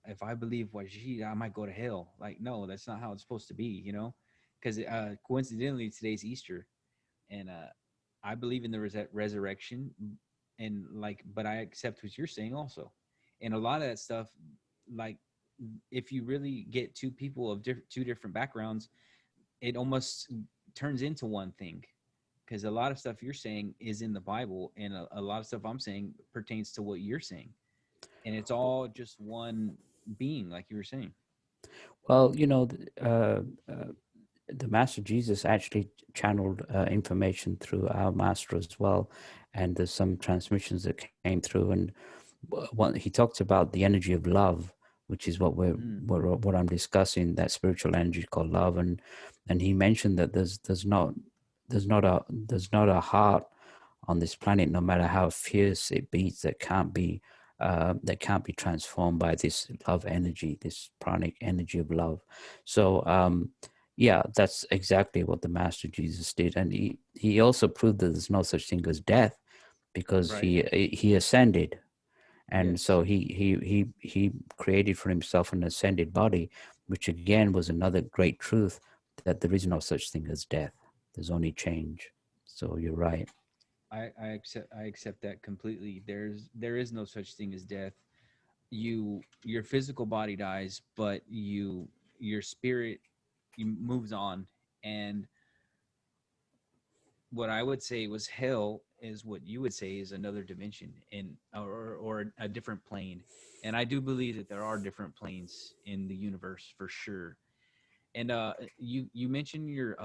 if I believe Wajid, I might go to hell. Like, no, that's not how it's supposed to be, you know? Because coincidentally, today's Easter, and I believe in the resurrection, and like, but I accept what you're saying also, and a lot of that stuff, like, if you really get two people of two different backgrounds, it almost turns into one thing because a lot of stuff you're saying is in the Bible, and a lot of stuff I'm saying pertains to what you're saying, and it's all just one being, like you were saying. Well, the Master Jesus actually channeled information through our Master as well, and there's some transmissions that came through. And he talked about the energy of love, which is Mm, what I'm discussing. That spiritual energy called love, and he mentioned that there's not a heart on this planet, no matter how fierce it beats, that can't be transformed by this love energy, this pranic energy of love. So yeah, that's exactly what the Master Jesus did, and he also proved that there's no such thing as death because right. he ascended, and Yes. so he created for himself an ascended body, which again was another great truth that there is no such thing as death. There's only change. So you're right. I accept that completely. There is no such thing as death. Your physical body dies, but your spirit moves on. And what I would say was hell is what you would say is another dimension in or a different plane. And I do believe that there are different planes in the universe for sure. And you mentioned your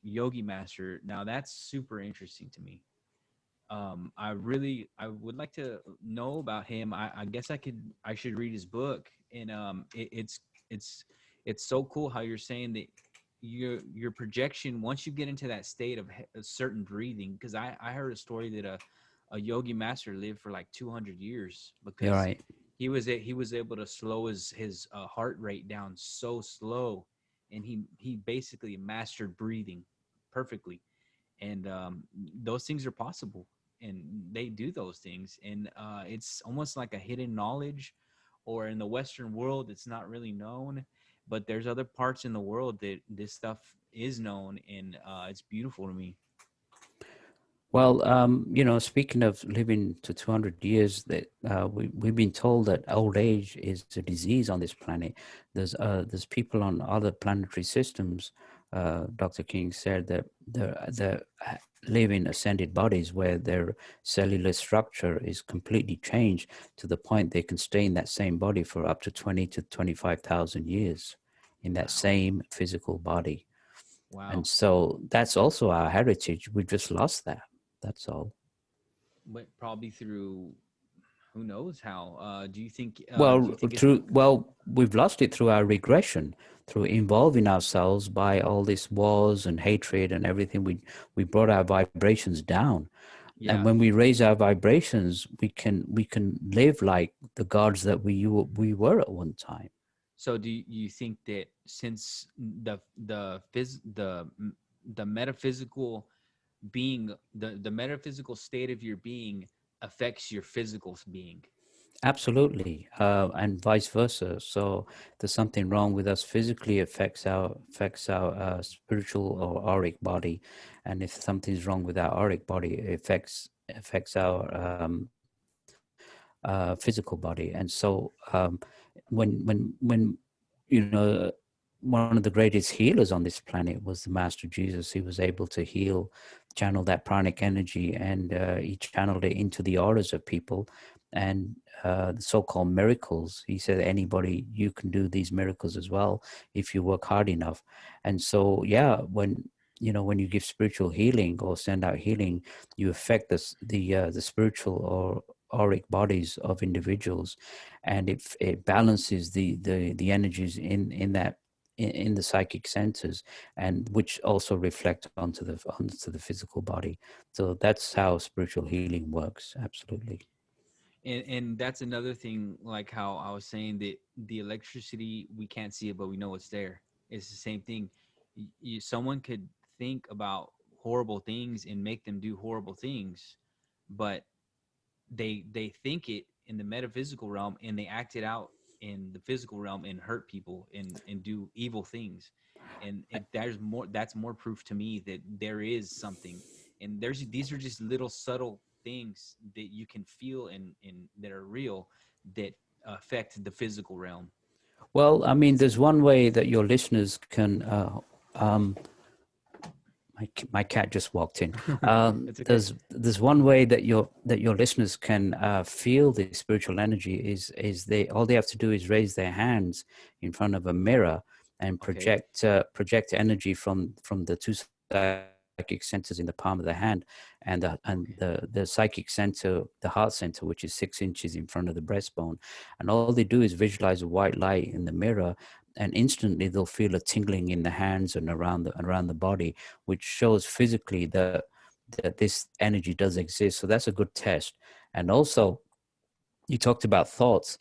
yogi master. Now that's super interesting to me. I would like to know about him. I guess I should read his book, and it's it's so cool how you're saying that your projection, once you get into that state of a certain breathing, because I heard a story that a yogi master lived for like 200 years You're because right. he was able to slow his heart rate down so slow, and he basically mastered breathing perfectly. And those things are possible, and they do those things, and it's almost like a hidden knowledge, or in the Western world it's not really known, but there's other parts in the world that this stuff is known, and it's beautiful to me. Well, speaking of living to 200 years, that we've been told that old age is a disease on this planet. There's people on other planetary systems. Dr. King said that they live in ascended bodies where their cellular structure is completely changed to the point they can stay in that same body for up to 20 to 25,000 years in that Wow. same physical body. And Wow. so that's also our heritage. We just lost that. That's all. But probably through, who knows how. Do Well, you think it's we've lost it through our regression, through involving ourselves by all this wars and hatred and everything. We brought our vibrations down, and yeah. when we raise our vibrations, we can live like the gods that we were at one time. So do you think that since the metaphysical being, the metaphysical state of your being affects your physical being? Absolutely, and vice versa. So there's something wrong with us physically affects our spiritual or auric body, and if something's wrong with our auric body, it affects our physical body. And so when you know, one of the greatest healers on this planet was the Master Jesus. He was able to heal, channel that pranic energy, and he channeled it into the auras of people, and the so-called miracles. He said, anybody, you can do these miracles as well if you work hard enough. And so, yeah, when when you give spiritual healing or send out healing, you affect the spiritual or auric bodies of individuals, and it balances the energies in that in the psychic centers, and which also reflect onto the physical body. So that's how spiritual healing works. Absolutely. And that's another thing, like how I was saying that the electricity, we can't see it, but we know it's there. It's the same thing. Someone could think about horrible things and make them do horrible things, but they think it in the metaphysical realm and they act it out in the physical realm and hurt people and do evil things. And that's more proof to me that there is something. And there's these are just little subtle things that you can feel and that are real, that affect the physical realm. Well, I mean, there's one way that your listeners can um, my cat just walked in. It's okay. There's one way that your listeners can feel the spiritual energy is they all they have to do is raise their hands in front of a mirror and Okay. project energy from the two psychic centers in the palm of the hand, and the psychic center, the heart center, which is 6 inches in front of the breastbone, and all they do is visualize a white light in the mirror, and instantly they'll feel a tingling in the hands and around the body, which shows physically that this energy does exist. So that's a good test. And also, you talked about thoughts.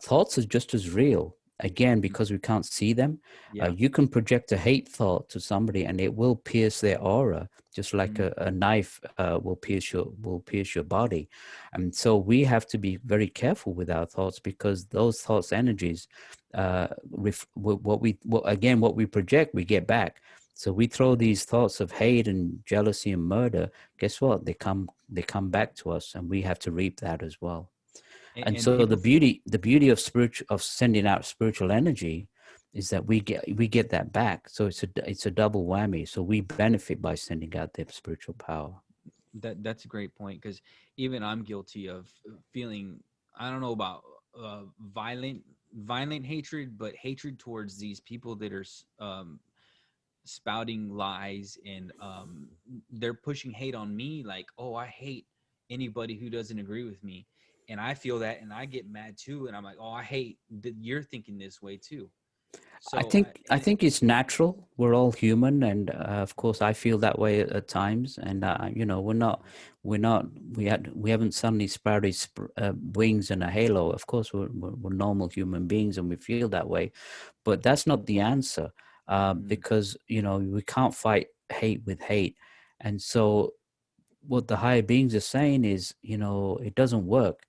Thoughts are just as real. Again, Mhm. because we can't see them, Yeah. you can project a hate thought to somebody, and it will pierce their aura, just like Mhm. a knife will pierce your body. And so we have to be very careful with our thoughts, because those thoughts energies, what we project, we get back. So we throw these thoughts of hate and jealousy and murder. Guess what? They come back to us, and we have to reap that as well. And And so people the beauty of spiritual of sending out spiritual energy is that we get that back. So it's a double whammy. So we benefit by sending out the spiritual power. that's a great point, because even I'm guilty of feeling, I don't know about violent hatred, but hatred towards these people that are spouting lies, and they're pushing hate on me, like, oh, I hate anybody who doesn't agree with me. And I feel that and I get mad too, and I'm like, oh, I hate that you're thinking this way too. I So think I and think it's natural. We're all human, and of course, I feel that way at times. And we haven't suddenly sprouted wings and a halo. Of course, we're normal human beings, and we feel that way. But that's not the answer, mm, because we can't fight hate with hate. And so what the higher beings are saying is, it doesn't work.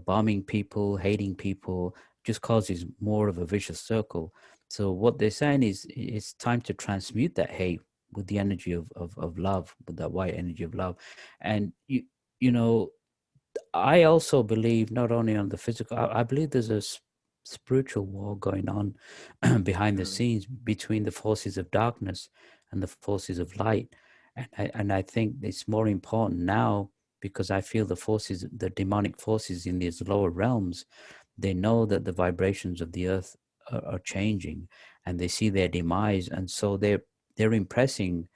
Bombing people, hating people just causes more of a vicious circle. So what they're saying is it's time to transmute that hate with the energy of love, with that white energy of love. And you know I also believe not only on the physical, I believe there's a spiritual war going on behind the definitely. scenes between the forces of darkness and the forces of light. And I think it's more important now, because I feel the demonic forces in these lower realms, they know that the vibrations of the earth are changing, and they see their demise. And so they're impressing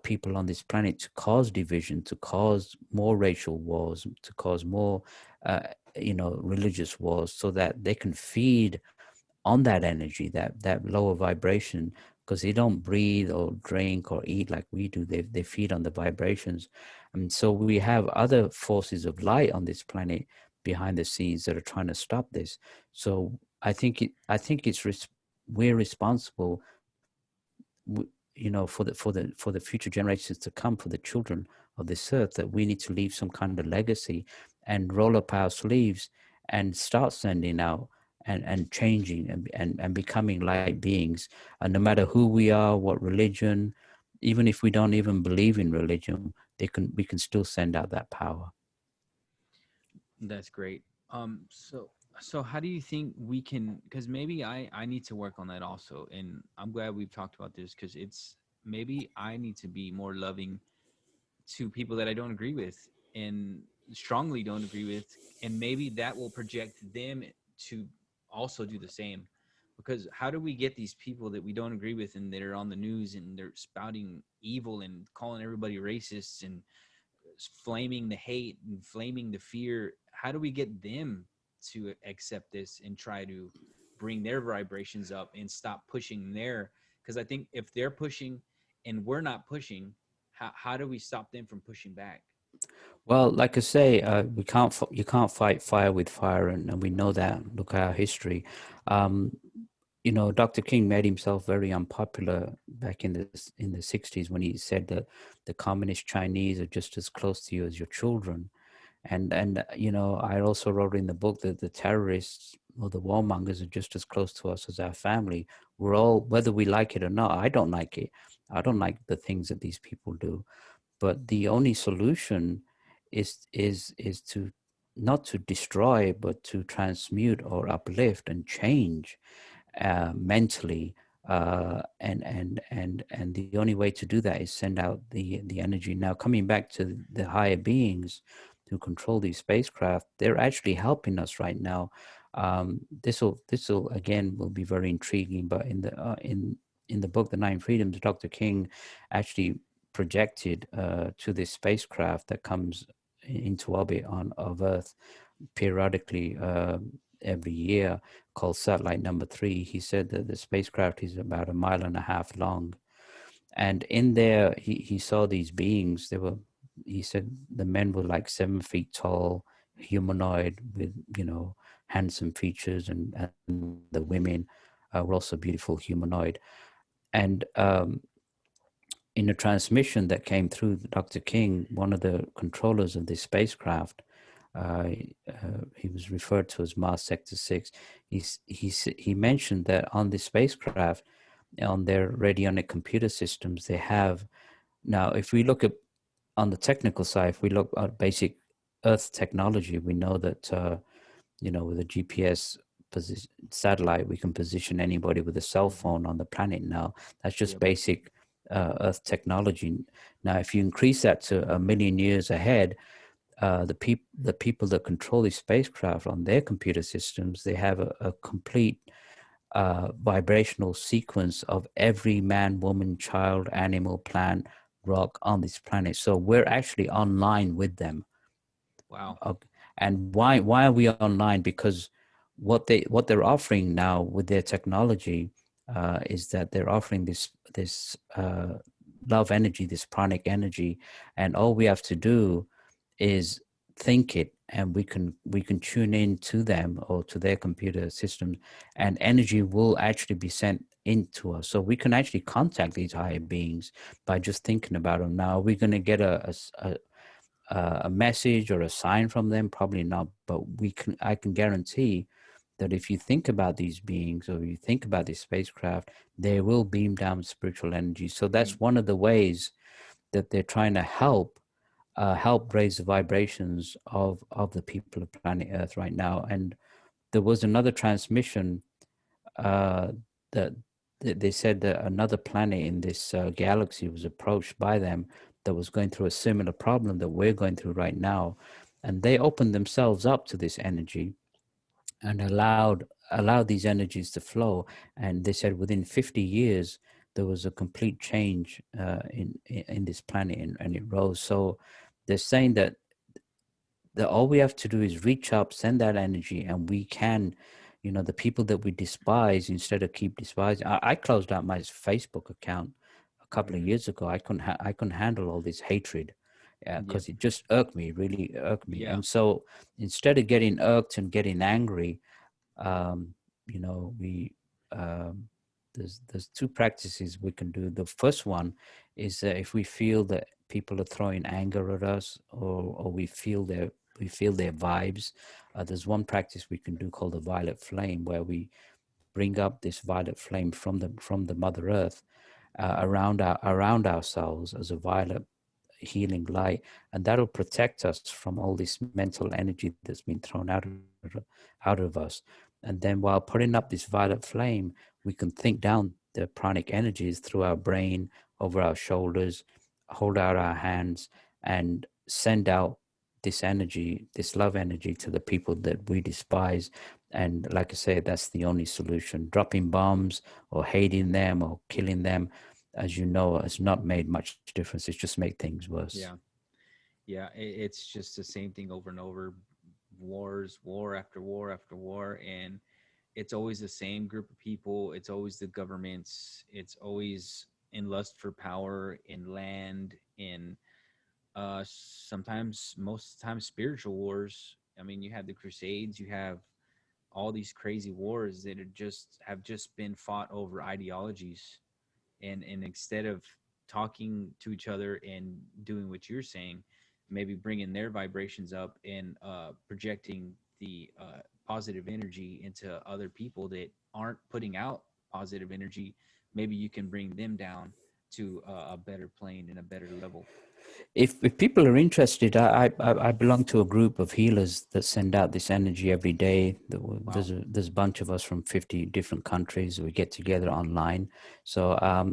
people on this planet to cause division, to cause more racial wars, to cause more, religious wars, so that they can feed on that energy, that lower vibration, because they don't breathe or drink or eat like we do. They feed on the vibrations. And so we have other forces of light on this planet behind the scenes that are trying to stop this. So we're responsible, for the future generations to come, for the children of this earth, that we need to leave some kind of legacy and roll up our sleeves and start sending out and changing and becoming light beings. And no matter who we are, what religion, even if we don't even believe in religion, we can still send out that power. That's great. So how do you think we can? Because maybe I need to work on that also, and I'm glad we've talked about this because it's maybe I need to be more loving to people that I don't agree with and strongly don't agree with, and maybe that will project them to also do the same. Because how do we get these people that we don't agree with and they're on the news and they're spouting evil and calling everybody racists and flaming the hate and flaming the fear? How do we get them to accept this and try to bring their vibrations up and stop pushing their? Because I think if they're pushing and we're not pushing, how do we stop them from pushing back? Well, like I say, we can't you can't fight fire with fire, and we know that. Look at our history. Um, you know, Dr. King made himself very unpopular back in the 60s when he said that the communist Chinese are just as close to you as your children. And you know, I also wrote in the book that the terrorists or the warmongers are just as close to us as our family. We're all, whether we like it or not. I don't like it. I don't like the things that these people do. But the only solution is to not to destroy, but to transmute or uplift and change mentally. And the only way to do that is send out the energy. Now, coming back to the higher beings who control these spacecraft, they're actually helping us right now. This will again will be very intriguing. But in the book, The Nine Freedoms, Dr. King actually projected to this spacecraft that comes into orbit of Earth periodically every year, called satellite number 3. He said that the spacecraft is about 1.5 miles long, and in there he saw these beings. They were, he said, the men were like 7 feet tall, humanoid with, you know, handsome features, and the women were also beautiful humanoid. And in a transmission that came through Dr. King, one of the controllers of this spacecraft, uh, he was referred to as Mars Sector 6. He mentioned that on this spacecraft, on their radionic computer systems, they have, now, if we look at on the technical side, if we look at basic Earth technology, we know that, you know, with a GPS satellite, we can position anybody with a cell Mm-hmm. phone on the planet now. That's just Yep. basic Earth technology. Now, if you increase that to 1 million years ahead, the people that control these spacecraft on their computer systems, they have a complete vibrational sequence of every man, woman, child, animal, plant, rock on this planet. So we're actually online with them. Wow. Okay. And why are we online? Because what they're offering now with their technology is that they're offering this love energy, this pranic energy, and all we have to do is think it, and we can tune in to them or to their computer systems, and energy will actually be sent into us. So we can actually contact these higher beings by just thinking about them. Now, are we going to get a message or a sign from them? Probably not, but I can guarantee that if you think about these beings or you think about this spacecraft, they will beam down spiritual energy. So Mm. that's one of the ways that they're trying to help raise the vibrations of the people of planet Earth right now. And there was another transmission uh, that they said that another planet in this galaxy was approached by them that was going through a similar problem that we're going through right now, and they opened themselves up to this energy and allowed these energies to flow. And they said within 50 years there was a complete change in this planet, and it rose. So they're saying that all we have to do is reach up, send that energy, and we can, you know, the people that we despise, instead of keep despising. I closed out my Facebook account a couple of Mm. years ago. I couldn't handle all this hatred Yep. because it just irked me, really irked me. Yeah. And so instead of getting irked and getting angry, you know, there's two practices we can do. The first one is that if we feel that people are throwing anger at us, or we feel their vibes, there's one practice we can do called the violet flame, where we bring up this violet flame from the Mother Earth around ourselves as a violet, healing light, and that'll protect us from all this mental energy that's been thrown out of us. And then while putting up this violet flame, we can think down the pranic energies through our brain, over our shoulders, hold out our hands, and send out this energy, this love energy, to the people that we despise. And like I say, that's the only solution. Dropping bombs or hating them or killing them, as you know, has not made much difference. It's just made things worse. Yeah. Yeah. It's just the same thing over and over. Wars, war after war after war. And it's always the same group of people. It's always the governments. It's always in lust for power, in land, in sometimes, most of the time, spiritual wars. I mean, you have the Crusades, you have all these crazy wars that have just been fought over ideologies, and instead of talking to each other and doing what you're saying, maybe bringing their vibrations up and projecting the positive energy into other people that aren't putting out positive energy, maybe you can bring them down to a better plane and a better level. If people are interested, I belong to a group of healers that send out this energy every day. Wow. There's a bunch of us from 50 different countries. We get together online. So I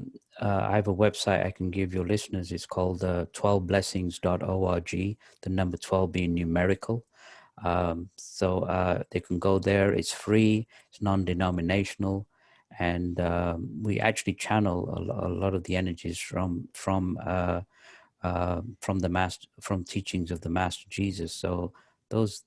have a website I can give your listeners. It's called 12blessings.org, the number 12 being numerical. So they can go there. It's free. It's non-denominational. And we actually channel a lot of the energies from the master, from teachings of the Master Jesus. So those,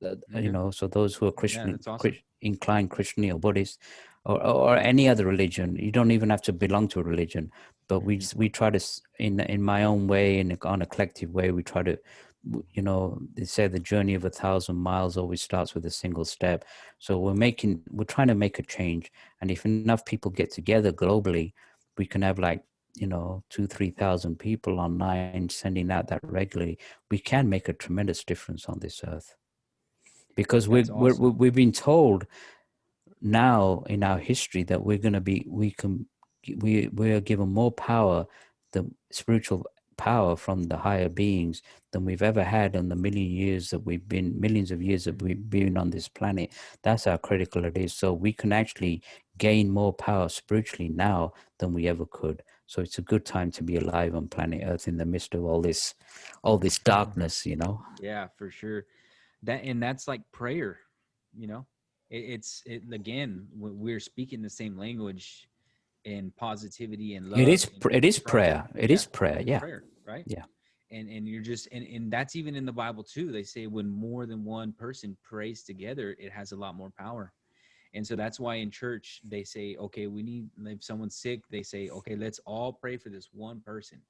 Okay. so those who are Yeah, that's awesome. inclined Christianly or Buddhist, or any other religion, you don't even have to belong to a religion. But Hmm. we try to, in my own way, on a collective way, we try to, they say the journey of 1,000 miles always starts with a single step. So we're trying to make a change, and if enough people get together globally, we can have like 2,000-3,000 people online sending out that regularly. We can make a tremendous difference on this earth, because That's awesome. we've been told now in our history that we're going to be we are given more power, the spiritual power from the higher beings, than we've ever had in the millions of years that Hmm. we've been on this planet. That's how critical it is. So we can actually gain more power spiritually now than we ever could. So it's a good time to be alive on planet Earth in the midst of all this darkness. Yeah, for sure. That's like prayer, you know. It again. We're speaking the same language and positivity and It love is and it is from prayer. It yeah, is prayer. it's Yeah. prayer, right? Yeah. And you're just and that's even in the Bible too. They say when more than one person prays together, it has a lot more power. And so that's why in church they say, okay, we need, if someone's sick, they say, okay, let's all pray for this one person.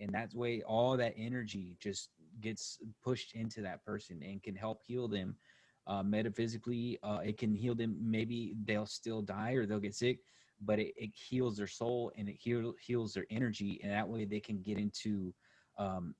And that way all that energy just gets pushed into that person and can help heal them metaphysically. It can heal them. Maybe they'll still die or they'll get sick, but it heals their soul and it heals their energy, and that way they can get into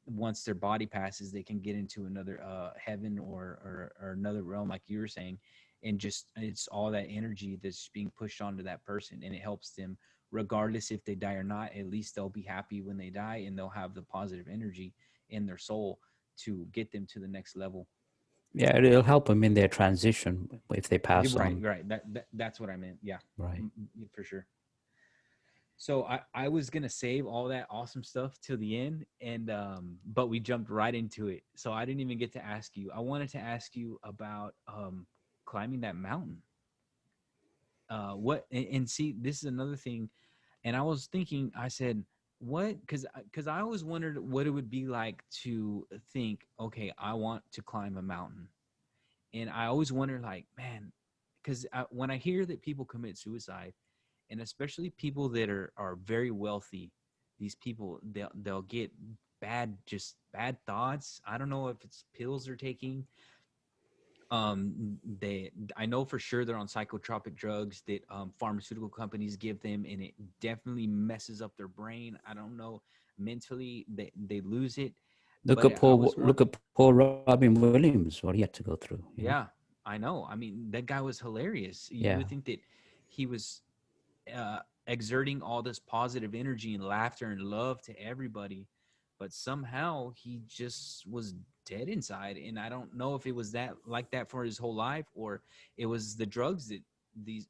once their body passes, they can get into another heaven or another realm, like you were saying. And just it's all that energy that's being pushed onto that person, and it helps them regardless if they die or not. At least they'll be happy when they die, and they'll have the positive energy in their soul to get them to the next level. Yeah, it'll help them in their transition if they You're pass right, on. right. That's what I meant. Yeah, Right. for sure. So I was gonna save all that awesome stuff till the end, and but we jumped right into it. So I didn't even get to ask you. I wanted to ask you about climbing that mountain. What and see, this is another thing. And I was thinking, I said, what? Because I always wondered what it would be like to think, okay, I want to climb a mountain. And I always wonder, like, man, because when I hear that people commit suicide, and especially people that are very wealthy, these people they'll get bad thoughts. I don't know if it's pills they're taking. They I know for sure they're on psychotropic drugs that pharmaceutical companies give them, and it definitely messes up their brain. I don't know, mentally they lose it. Look But at I was one. poor Robin Williams, what he had to go through. Yeah, I know. I mean, that guy was hilarious. You Yeah. would think that he was exerting all this positive energy and laughter and love to everybody, but somehow he just was dead inside. And I don't know if it was that like that for his whole life, or it was the drugs that these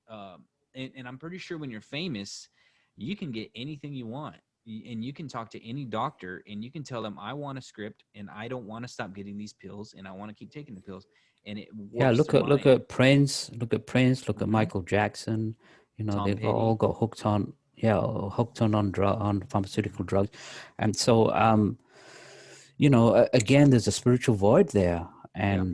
and I'm pretty sure when you're famous, you can get anything you want. And you can talk to any doctor and you can tell them, I want a script and I don't want to stop getting these pills and I want to keep taking the pills. And it Yeah, warps their look mind. at Prince, look at Hmm. Michael Jackson. You know, Tom they've all Petty. got hooked on, yeah, hooked on pharmaceutical drugs, and so again, there's a spiritual void there, Yeah, and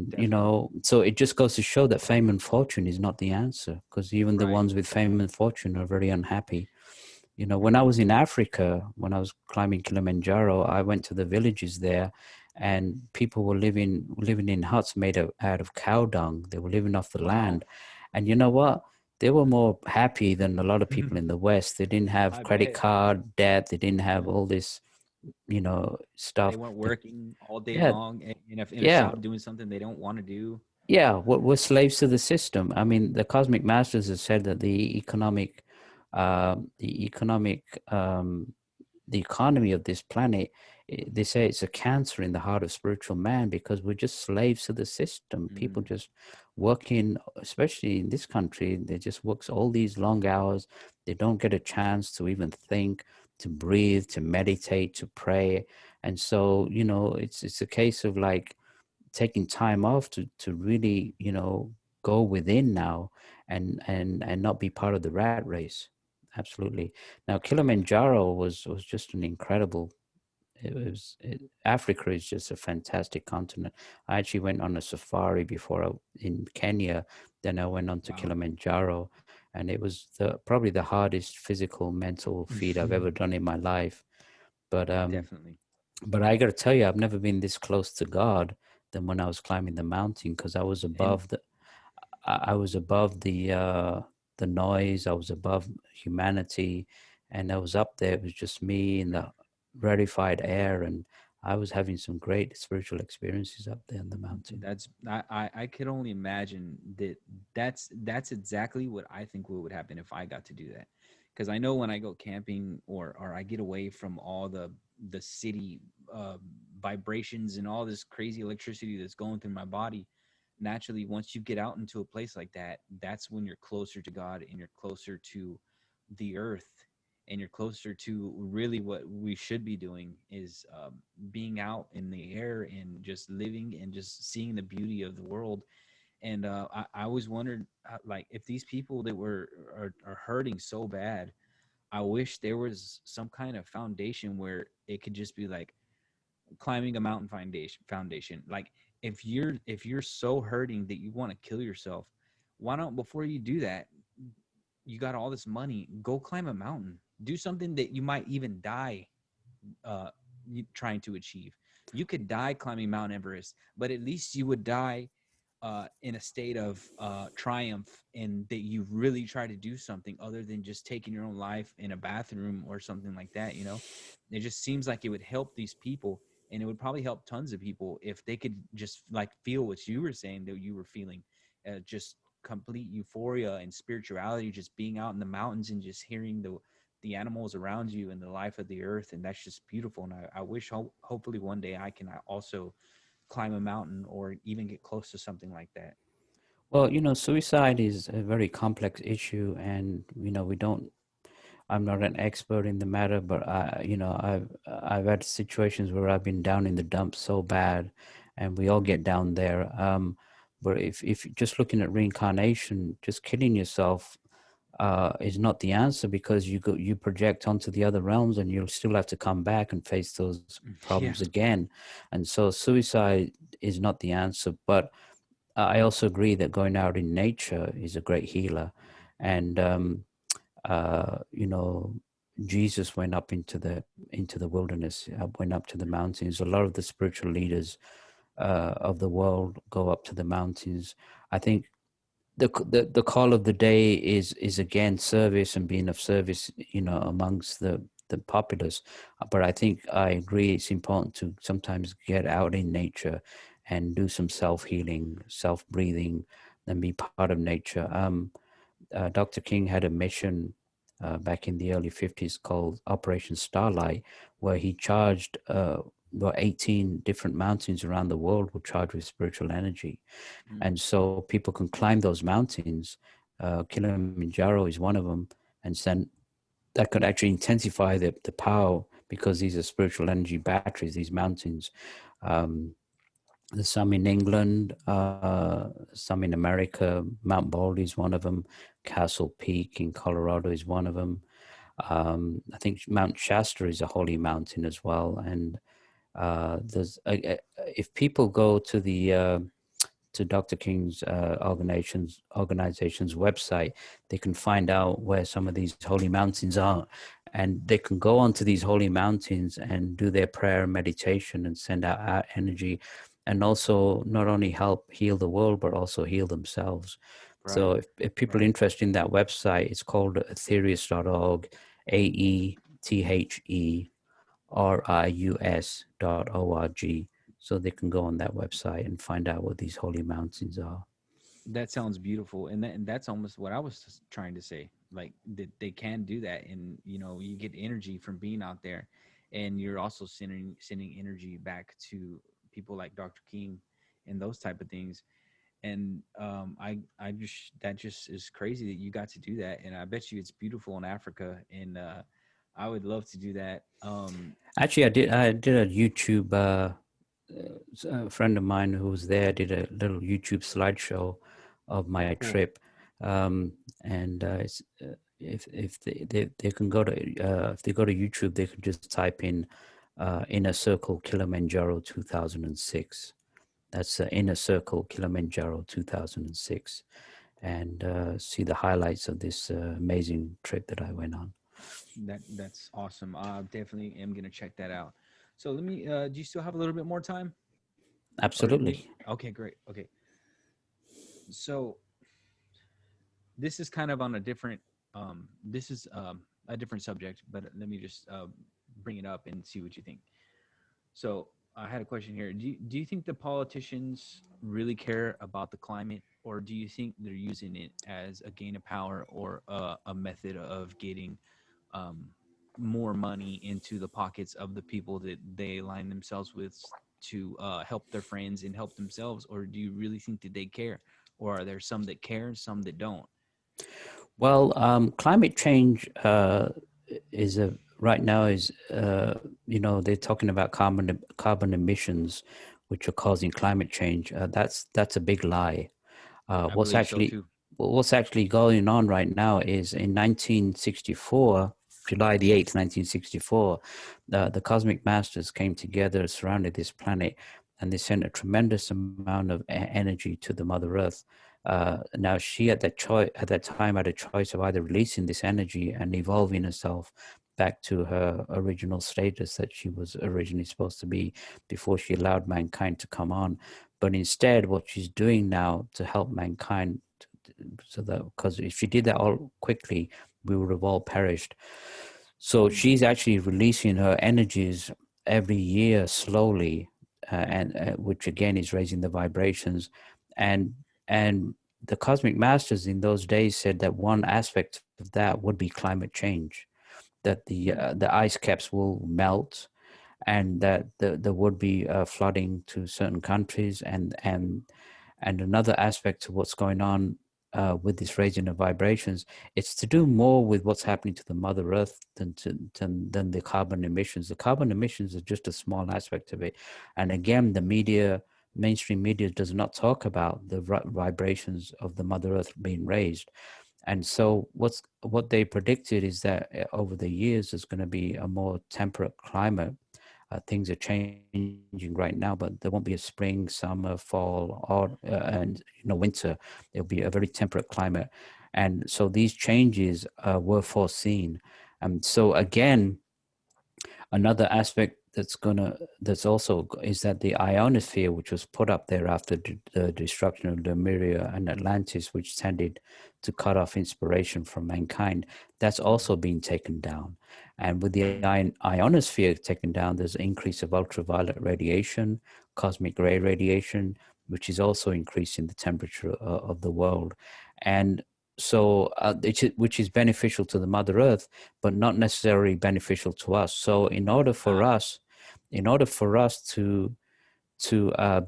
definitely. so it just goes to show that fame and fortune is not the answer, because even the Right. ones with fame and fortune are very unhappy. When I was in Africa, when I was climbing Kilimanjaro, I went to the villages there, and people were living in huts made out of cow dung. They were living off the Wow. land, and you know what? They were more happy than a lot of people in the West. They didn't have I credit bet. card debt. They didn't have Yeah. all this, They stuff. weren't working all day Yeah, long in a yeah, shop doing something they don't want to do. yeah. We're slaves to the system. I mean, the cosmic masters have said that the economic the economy of this planet, they say it's a cancer in the heart of spiritual man, because we're just slaves to the system. People Mm, just working, especially in this country, they just works all these long hours. They don't get a chance to even think, to breathe, to meditate, to pray. And so, it's a case of like taking time off to really, go within now, and not be part of the rat race. Absolutely. Now Kilimanjaro was just an incredible, Africa is just a fantastic continent. I actually went on a safari in Kenya, then I went on to wow. Kilimanjaro, and it was probably the hardest physical mental feat I've ever done in my life. But Definitely. I got to tell you, I've never been this close to God than when I was climbing the mountain, because And I was above the noise. I was above humanity, and I was up there. It was just me in the rarefied air, and I was having some great spiritual experiences up there in the mountain. that's I could only imagine that that's exactly what I think would happen if I got to do that. Because I know when I go camping or I get away from all the city uh, vibrations and all this crazy electricity that's going through my body, naturally once you get out into a place like that, that's when you're closer to God and you're closer to the earth, and you're closer to really what we should be doing is being out in the air and just living and just seeing the beauty of the world. And I always wondered, like, if these people that are hurting so bad, I wish there was some kind of foundation where it could just be like climbing a mountain foundation. Like, if you're so hurting that you want to kill yourself, why don't, before you do that, you got all this money, go climb a mountain, do something that you might even die uh, trying to achieve. You could die climbing Mount Everest, but at least you would die in a state of triumph, and that you really try to do something other than just taking your own life in a bathroom or something like that. It just seems like it would help these people, and it would probably help tons of people if they could just like feel what you were saying that you were feeling, just complete euphoria and spirituality, just being out in the mountains and just hearing the animals around you and the life of the earth. And that's just beautiful. And I wish hopefully one day I can also climb a mountain or even get close to something like that. Well, suicide is a very complex issue, and we don't. I'm not an expert in the matter, but I've had situations where I've been down in the dumps so bad, and we all Mm-hmm. get down there. But if just looking at reincarnation, just killing yourself is not the answer, because you project onto the other realms, and you'll still have to come back and face those problems Yeah. again. And so suicide is not the answer. But I also agree that going out in nature is a great healer. And you know, Jesus went up into the wilderness, went up to the mountains. A lot of the spiritual leaders of the world go up to the mountains. I think the call of the day is again service and being of service, amongst the populace. But I think I agree it's important to sometimes get out in nature and do some self healing, self breathing, and be part of nature. Dr. King had a mission back in the early 50s called Operation Starlight, where he charged 18 different mountains around the world were charged with spiritual energy. Mm. And so people can climb those mountains. Kilimanjaro is one of them. And then that could actually intensify the power, because these are spiritual energy batteries, these mountains. Um, there's some in England, some in America. Mount Baldy is one of them. Castle Peak in Colorado is one of them. I think Mount Shasta is a holy mountain as well. And there's if people go to Dr. King's organization's website, they can find out where some of these holy mountains are, and they can go onto these holy mountains and do their prayer and meditation and send out our energy, and also not only help heal the world but also heal themselves. Right. So if people are Right. interested in that website, it's called aetherius.org, AETHERIUS.org. So they can go on that website and find out what these holy mountains are. That sounds beautiful, and that's almost what I was just trying to say. Like that they can do that, and you get energy from being out there, and you're also sending energy back to people like Dr. King, and those type of things. And I just that just is crazy that you got to do that, and I bet you it's beautiful in Africa, and I would love to do that. Actually, I did a YouTube. A friend of mine who was there did a little YouTube slideshow of my Cool. trip, and if they can go to if they go to YouTube, they could just type in Inner Circle Kilimanjaro 2006. That's Inner Circle Kilimanjaro 2006, and see the highlights of this amazing trip that I went on. That's awesome. I definitely am gonna check that out. So let me. Do you still have a little bit more time? Or did Absolutely. okay, great. Okay. So this is kind of on a different this is a different subject, but let me just bring it up and see what you think. So I had a question here. Do you think the politicians really care about the climate, or do you think they're using it as a gain of power or a method of getting um, more money into the pockets of the people that they align themselves with to help their friends and help themselves? Or do you really think that they care? Or are there some that care, some that don't? Well, climate change is a right now is they're talking about carbon emissions, which are causing climate change. That's a big lie. Uh, I what's believe so actually too. what's actually going on right now is in 1964, July the 8th, 1964, the cosmic masters came together, surrounded this planet, and they sent a tremendous amount of energy to the Mother Earth. Now she at that time had a choice of either releasing this energy and evolving herself back to her original status that she was originally supposed to be before she allowed mankind to come on. But instead, what she's doing now to help mankind, so that because if she did that all quickly, we would have all perished. So Mm, she's actually releasing her energies every year slowly, and which again is raising the vibrations, and and the cosmic masters in those days said that one aspect of that would be climate change, that mm, the ice caps will melt, and that there would be flooding to certain countries, and another aspect to what's going on with this raising of vibrations, it's to do more with what's happening to the Mother Earth than the carbon emissions. The carbon emissions are just a small aspect of it, and again, mainstream media does not talk about the vibrations of the Mother Earth being raised. And so what they predicted is that over the years there's going to be a more temperate climate. Things are changing right now, but there won't be a spring, summer, fall, or and winter. There'll be a very temperate climate, and so these changes were foreseen. And so again, another aspect that's also is that the ionosphere, which was put up there after the destruction of Lemuria and Atlantis, which tended to cut off inspiration from mankind, that's mm, also been taken down. And with the mm, ionosphere taken down, there's an increase of ultraviolet radiation, cosmic ray radiation, which is also increasing the temperature of the world. And which is beneficial to the Mother Earth, but not necessarily beneficial to us. So in order for us to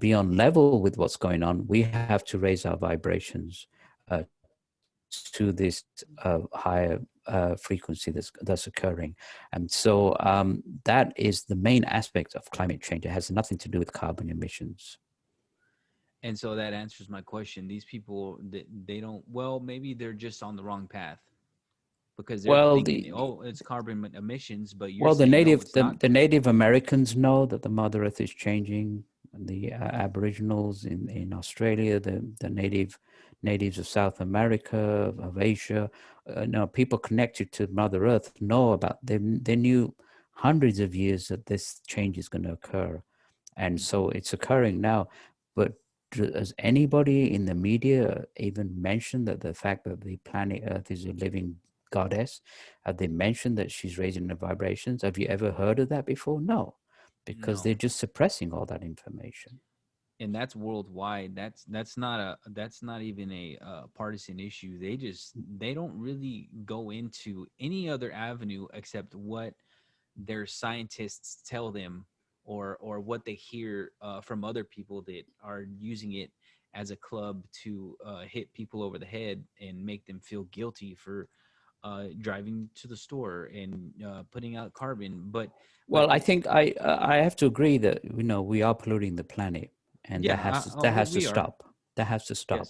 be on level with what's going on, we have to raise our vibrations to this higher frequency that's occurring. And so that is the main aspect of climate change. It has nothing to do with carbon emissions. And so that answers my question. These people, they don't. Well, maybe they're just on the wrong path because they're Well, thinking, oh, it's carbon emissions, but you're Well, saying no, it's not. the Native Americans know that the Mother Earth is changing. The Aboriginals in Australia, the natives of South America, of Asia, no, people connected to Mother Earth know about them. They knew hundreds of years that this change is going to occur, and so it's occurring now. But does anybody in the media even mention that the fact that the planet Earth is a living goddess? Have they mentioned that she's raising the vibrations? Have you ever heard of that before? No, because No, they're just suppressing all that information. and that's worldwide. That's not even a partisan issue. They don't really go into any other avenue except what their scientists tell them, or what they hear from other people that are using it as a club to hit people over the head and make them feel guilty for driving to the store and putting out carbon. But Well, I think I have to agree that we are polluting the planet, and yeah, that has to we are. stop. That has to Yes, stop.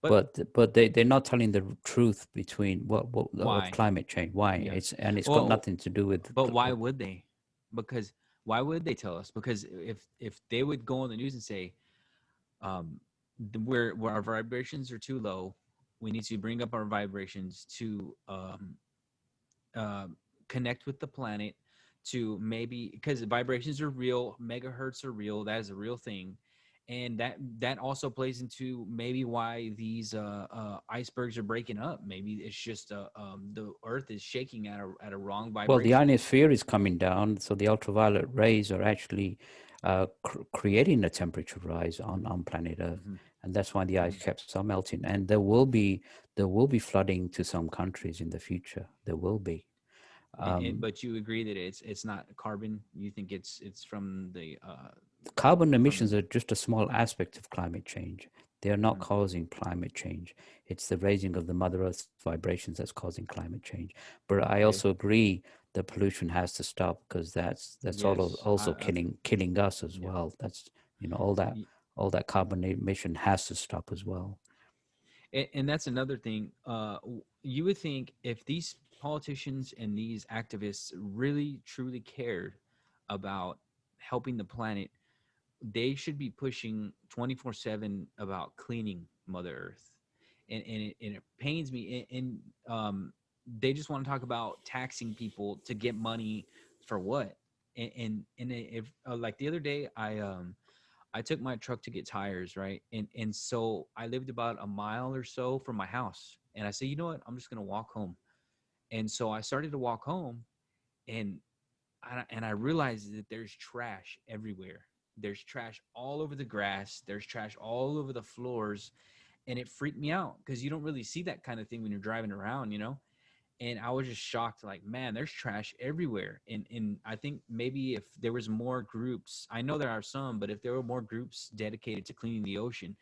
but But they're not telling the truth between what of why? climate change. Why Yeah. it's got Well, nothing to do with. but why would they? Because why would they tell us? Because if they would go on the news and say, um, where our vibrations are too low, we need to bring up our vibrations to uh, connect with the planet, to maybe, because vibrations are real, megahertz are real, that is a real thing, and that also plays into maybe why these icebergs are breaking up. Maybe it's just the earth is shaking at a wrong Well, the vibration. ionosphere is coming down, so the ultraviolet rays are actually creating a temperature rise on planet Earth, Hmm. and that's why the ice Hmm. caps are melting. And there will be flooding to some countries in the future. There will be. Um, But you agree that it's not carbon. You think it's from the Carbon from. emissions are just a small aspect of climate change. They are not Mhm. causing climate change. It's the raising of the Mother Earth's vibrations that's causing climate change. But I Okay. also agree that pollution has to stop, because that's Yes, also killing us as yeah. well. That's Y- all that carbon emission has to stop as well. and that's another thing. You would think if these politicians and these activists really truly cared about helping the planet, they should be pushing 24/7 about cleaning Mother Earth. And it pains me. And they just want to talk about taxing people to get money for what? And if like the other day, I took my truck to get tires, right? And so I lived about a mile or so from my house. And I said, you know what? I'm just gonna walk home. And so I started to walk home, and I realized that there's trash everywhere. There's trash all over the grass. There's trash all over the floors, and it freaked me out because you don't really see that kind of thing when you're driving around. And I was just shocked, like, man, there's trash everywhere. And I think maybe if there was more groups, I know there are some, but if there were more groups dedicated to cleaning the ocean,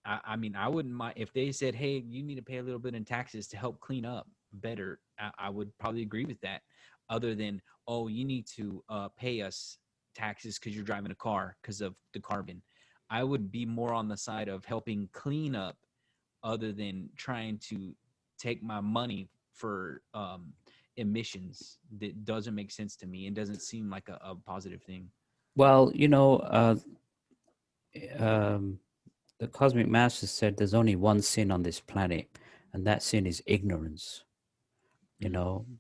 I mean, I wouldn't mind if they said, hey, you need to pay a little bit in taxes to help clean up better. I would probably agree with that. Other than, oh, you need to pay us taxes because you're driving a car because of the carbon. I would be more on the side of helping clean up, other than trying to take my money for emissions. That doesn't make sense to me and doesn't seem like a positive thing. Well, um, the cosmic masters said there's only one sin on this planet, and that sin is ignorance. Mm.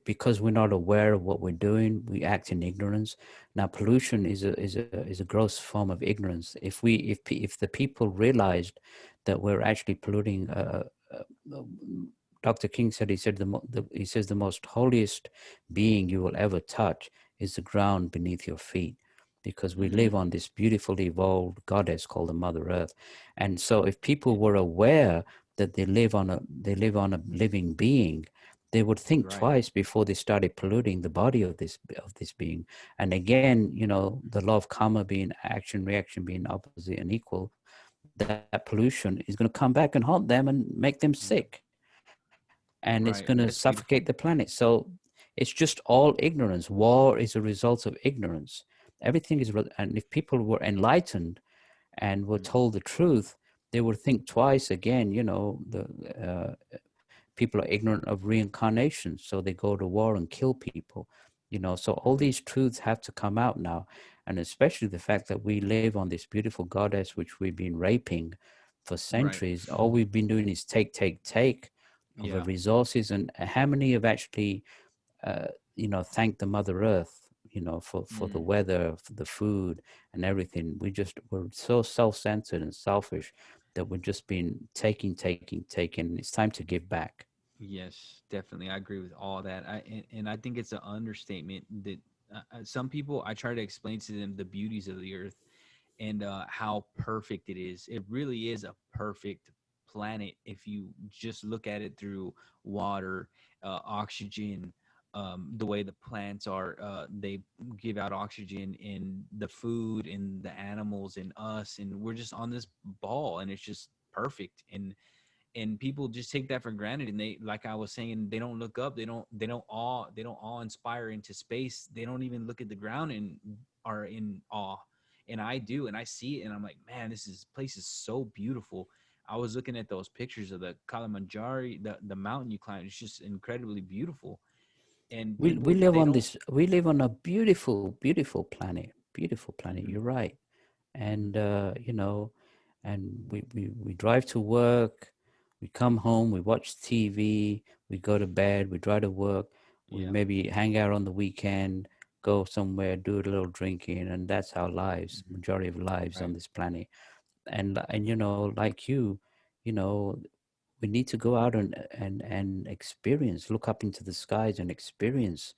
Because we're not aware of what we're doing, we act in ignorance. Now pollution is a gross form of ignorance. If the people realized that we're actually polluting, Dr. King said, he says the most holiest being you will ever touch is the ground beneath your feet, because we Mm-hmm. live on this beautifully evolved goddess called the Mother Earth. And so if people were aware that they live on a living being, they would think Right. twice before they started polluting the body of this being. And again, the law of karma being action reaction being opposite and equal, that pollution is going to come back and haunt them and make them Yeah. sick, and it's Right. going to That's beautiful. suffocate the planet. So it's just all ignorance. War is a result of ignorance. Everything is, and if people were enlightened and were Mm. told the truth, they would think twice again. The people are ignorant of reincarnation, so they go to war and kill people. So all Mm. these truths have to come out now, and especially the fact that we live on this beautiful goddess which we've been raping for Right. centuries. All we've been doing is take of the Yeah. resources, and how many have actually uh, thanked the Mother Earth, for the Mm. weather, for the food and everything. We're so self-centered and selfish that we've just been taking. It's time to give back. Yes, definitely. I agree with all that. And I think it's an understatement that some people, I try to explain to them the beauties of the earth and how perfect it is. It really is a perfect planet if you just look at it through water, oxygen, the way the plants are. They give out oxygen, and the food, and the animals, and us, and we're just on this ball, and it's just perfect. And people just take that for granted, and they, like I was saying, they don't look up, they don't awe inspire into space, they don't even look at the ground and are in awe. And I do, and I see it, and I'm like, man, this place is so beautiful. I was looking at those pictures of the Kilimanjaro, the mountain you climb. It's just incredibly beautiful. And We we people, live they on don't. this. We live on a beautiful, beautiful planet. Beautiful planet. Mhm, You're right. mhm. And and we drive to work. We come home. We watch TV. We go to bed. We drive to work. We Yeah. maybe hang out on the weekend. Go somewhere. Do a little drinking, and that's our lives. Mhm. Majority of lives Right. on this planet. And like you know, we need to go out and experience, look up into the skies and experience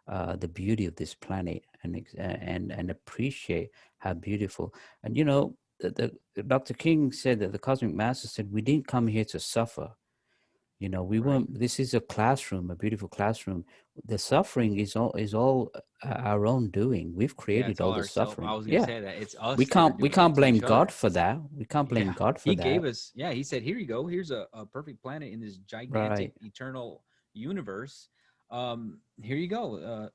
the beauty of this planet, and appreciate how beautiful. And Dr. King said that the cosmic master said we didn't come here to suffer. We Right. weren't. This is a classroom, a beautiful classroom. The suffering is all our own doing. We've Yeah, created it's all all the ourselves. I suffering. was gonna Yeah, say that it's we us that are can't we doing it can't to blame each God other. for that. We can't blame Yeah, God for he gave that. us. Yeah, he said, "Here you go. Here's a perfect planet in this gigantic Right. eternal universe. Here you go.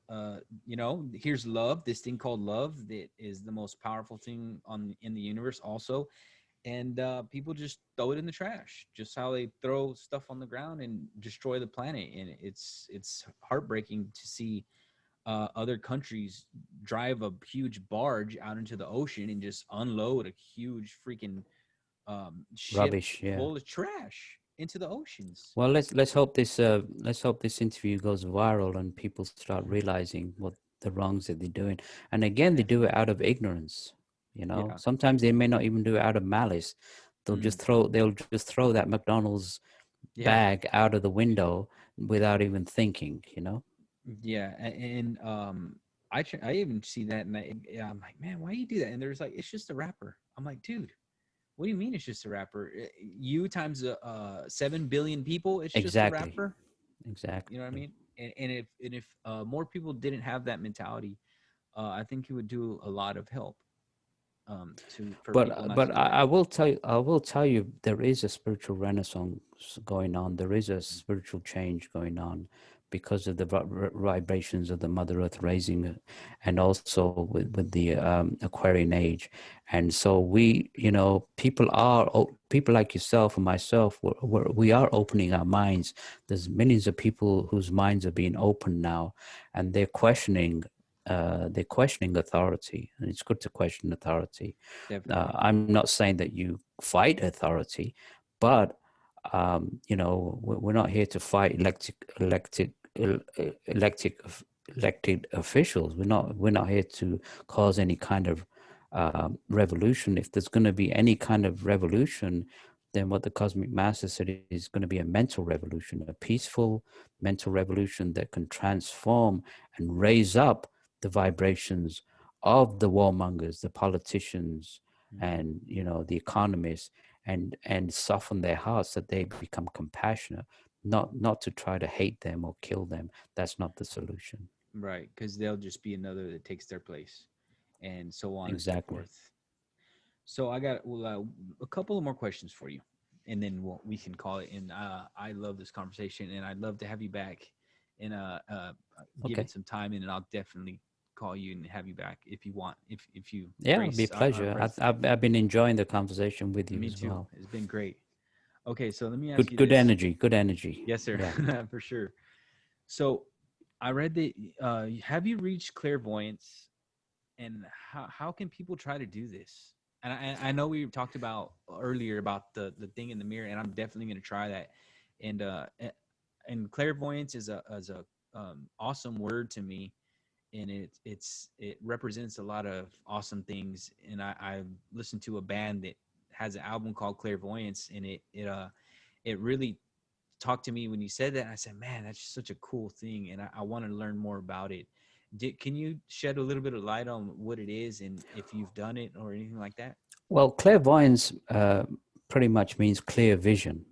Here's love. This thing called love that is the most powerful thing in the universe. Also, and people just throw it in the trash. Just how they throw stuff on the ground and destroy the planet. And it's heartbreaking to see other countries drive a huge barge out into the ocean and just unload a huge freaking ship Rubbish. Yeah. full of trash into the oceans. Well, let's hope this interview goes viral and people start Mhm. realizing what the wrongs that they're doing. And again, they do it Definitely. out of ignorance. Yeah. Sometimes they may not even do it out of malice. Mm. They'll just throw that McDonald's Yeah. bag out of the window without even thinking. Yeah. And I even see that, and yeah, I'm like, man, why do you do that? And there's like, it's just a rapper. I'm like, dude, what do you mean it's just a rapper? You times 7 billion people, it's just a Exactly. rapper. You know what I Exactly. mean? And if more people didn't have that mentality, I think it would do a lot of help to for But people not to but do that. I will tell you there is a spiritual renaissance going on. There is a Mm. spiritual change going on because of the vibrations of the Mother Earth raising, and also with the Aquarian age. And so people like yourself and myself. We are opening our minds. There's millions of people whose minds are being opened now, and they're questioning authority, and it's good to question authority. Definitely. I'm not saying that you fight authority, but we're not here to fight elected elected officials. We're not here to cause any kind of revolution. If there's going to be any kind of revolution, then what the cosmic master said is going to be a mental revolution, a peaceful mental revolution that can transform and raise up the vibrations of the warmongers, the politicians, Mhm. and the economists, and soften their hearts that they become compassionate, not to try to hate them or kill them. That's not the solution. Right, because they'll just be another that takes their place, and so on and so Exactly. forth. So I got a couple of more questions for you, and then we can call it. And I love this conversation, and I'd love to have you back, and give it Okay. some time, and I'll definitely call you and have you back if you want, if you Yeah, it'll be a grace our pleasure. presence. I've been enjoying the conversation with you Me as too. well. It's been great. Okay, so let me ask Good you good this. energy. Good energy. Yes, sir, Yeah. for sure. So I read that. Have you reached clairvoyance, and how can people try to do this? And I know we talked about earlier about the thing in the mirror, and I'm definitely going to try that. And and clairvoyance is a awesome word to me, and it represents a lot of awesome things. And I listened to a band that has an album called Clairvoyance, and it really talked to me when you said that. I said, man, that's just such a cool thing, and I want to learn more about it. Can you shed a little bit of light on what it is and if you've done it or anything like that? Well, clairvoyance pretty much means clear vision.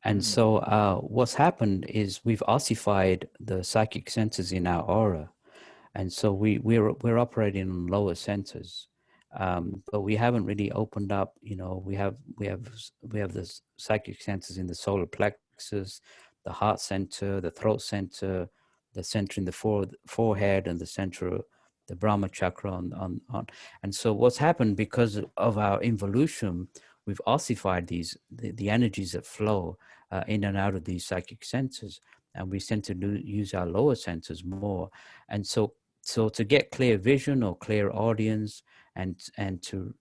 And Mm, so what's happened is we've ossified the psychic senses in our aura. And so we're operating on lower centers, but we haven't really opened up. You know, we have the psychic centers in the solar plexus, the heart center, the throat center, the center in the forehead, and the center, the Brahma chakra on. And so what's happened because of our involution, we've ossified the energies that flow in and out of these psychic centers, and we tend to use our lower centers more. And so to get clear vision or clear audience, and to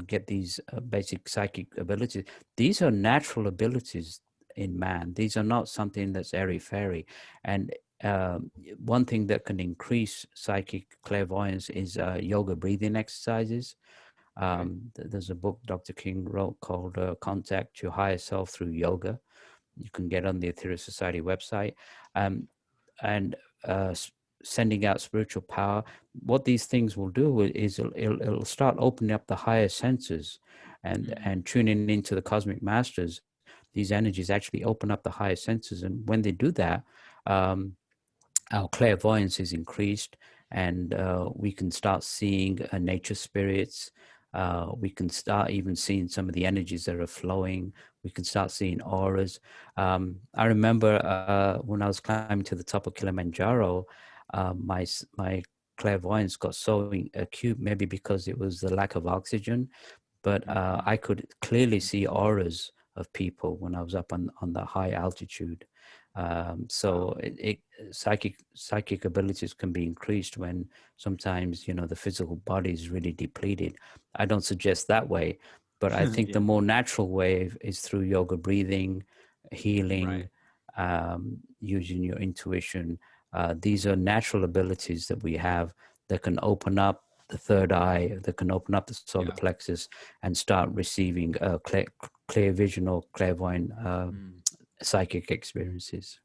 get these basic psychic abilities, these are natural abilities in man. These are not something that's airy fairy. And uh, one thing that can increase psychic clairvoyance is yoga breathing exercises. okay. There's a book Dr. King wrote called Contact Your Higher Self Through Yoga. You can get on the Ethereal Society website. Um, and sending out spiritual power. What these things will do is it'll start opening up the higher senses, Mm, and tuning into the cosmic masters. These energies actually open up the higher senses, and when they do that, um, our clairvoyance is increased, and we can start seeing nature spirits. We can start even seeing some of the energies that are flowing. We can start seeing auras. I remember when I was climbing to the top of Kilimanjaro, my clairvoyance got so acute, maybe because it was the lack of oxygen, but mm-hmm. I could clearly see auras of people when I was up on the high altitude. Wow. So psychic abilities can be increased when sometimes the physical body is really depleted. I don't suggest that way, but I think the Yeah. more natural way is through yoga breathing, Right. healing, using your intuition. These are natural abilities that we have that can open up the third eye, that can open up the solar Yeah. plexus and start receiving clear vision or clairvoyant Mm. psychic experiences.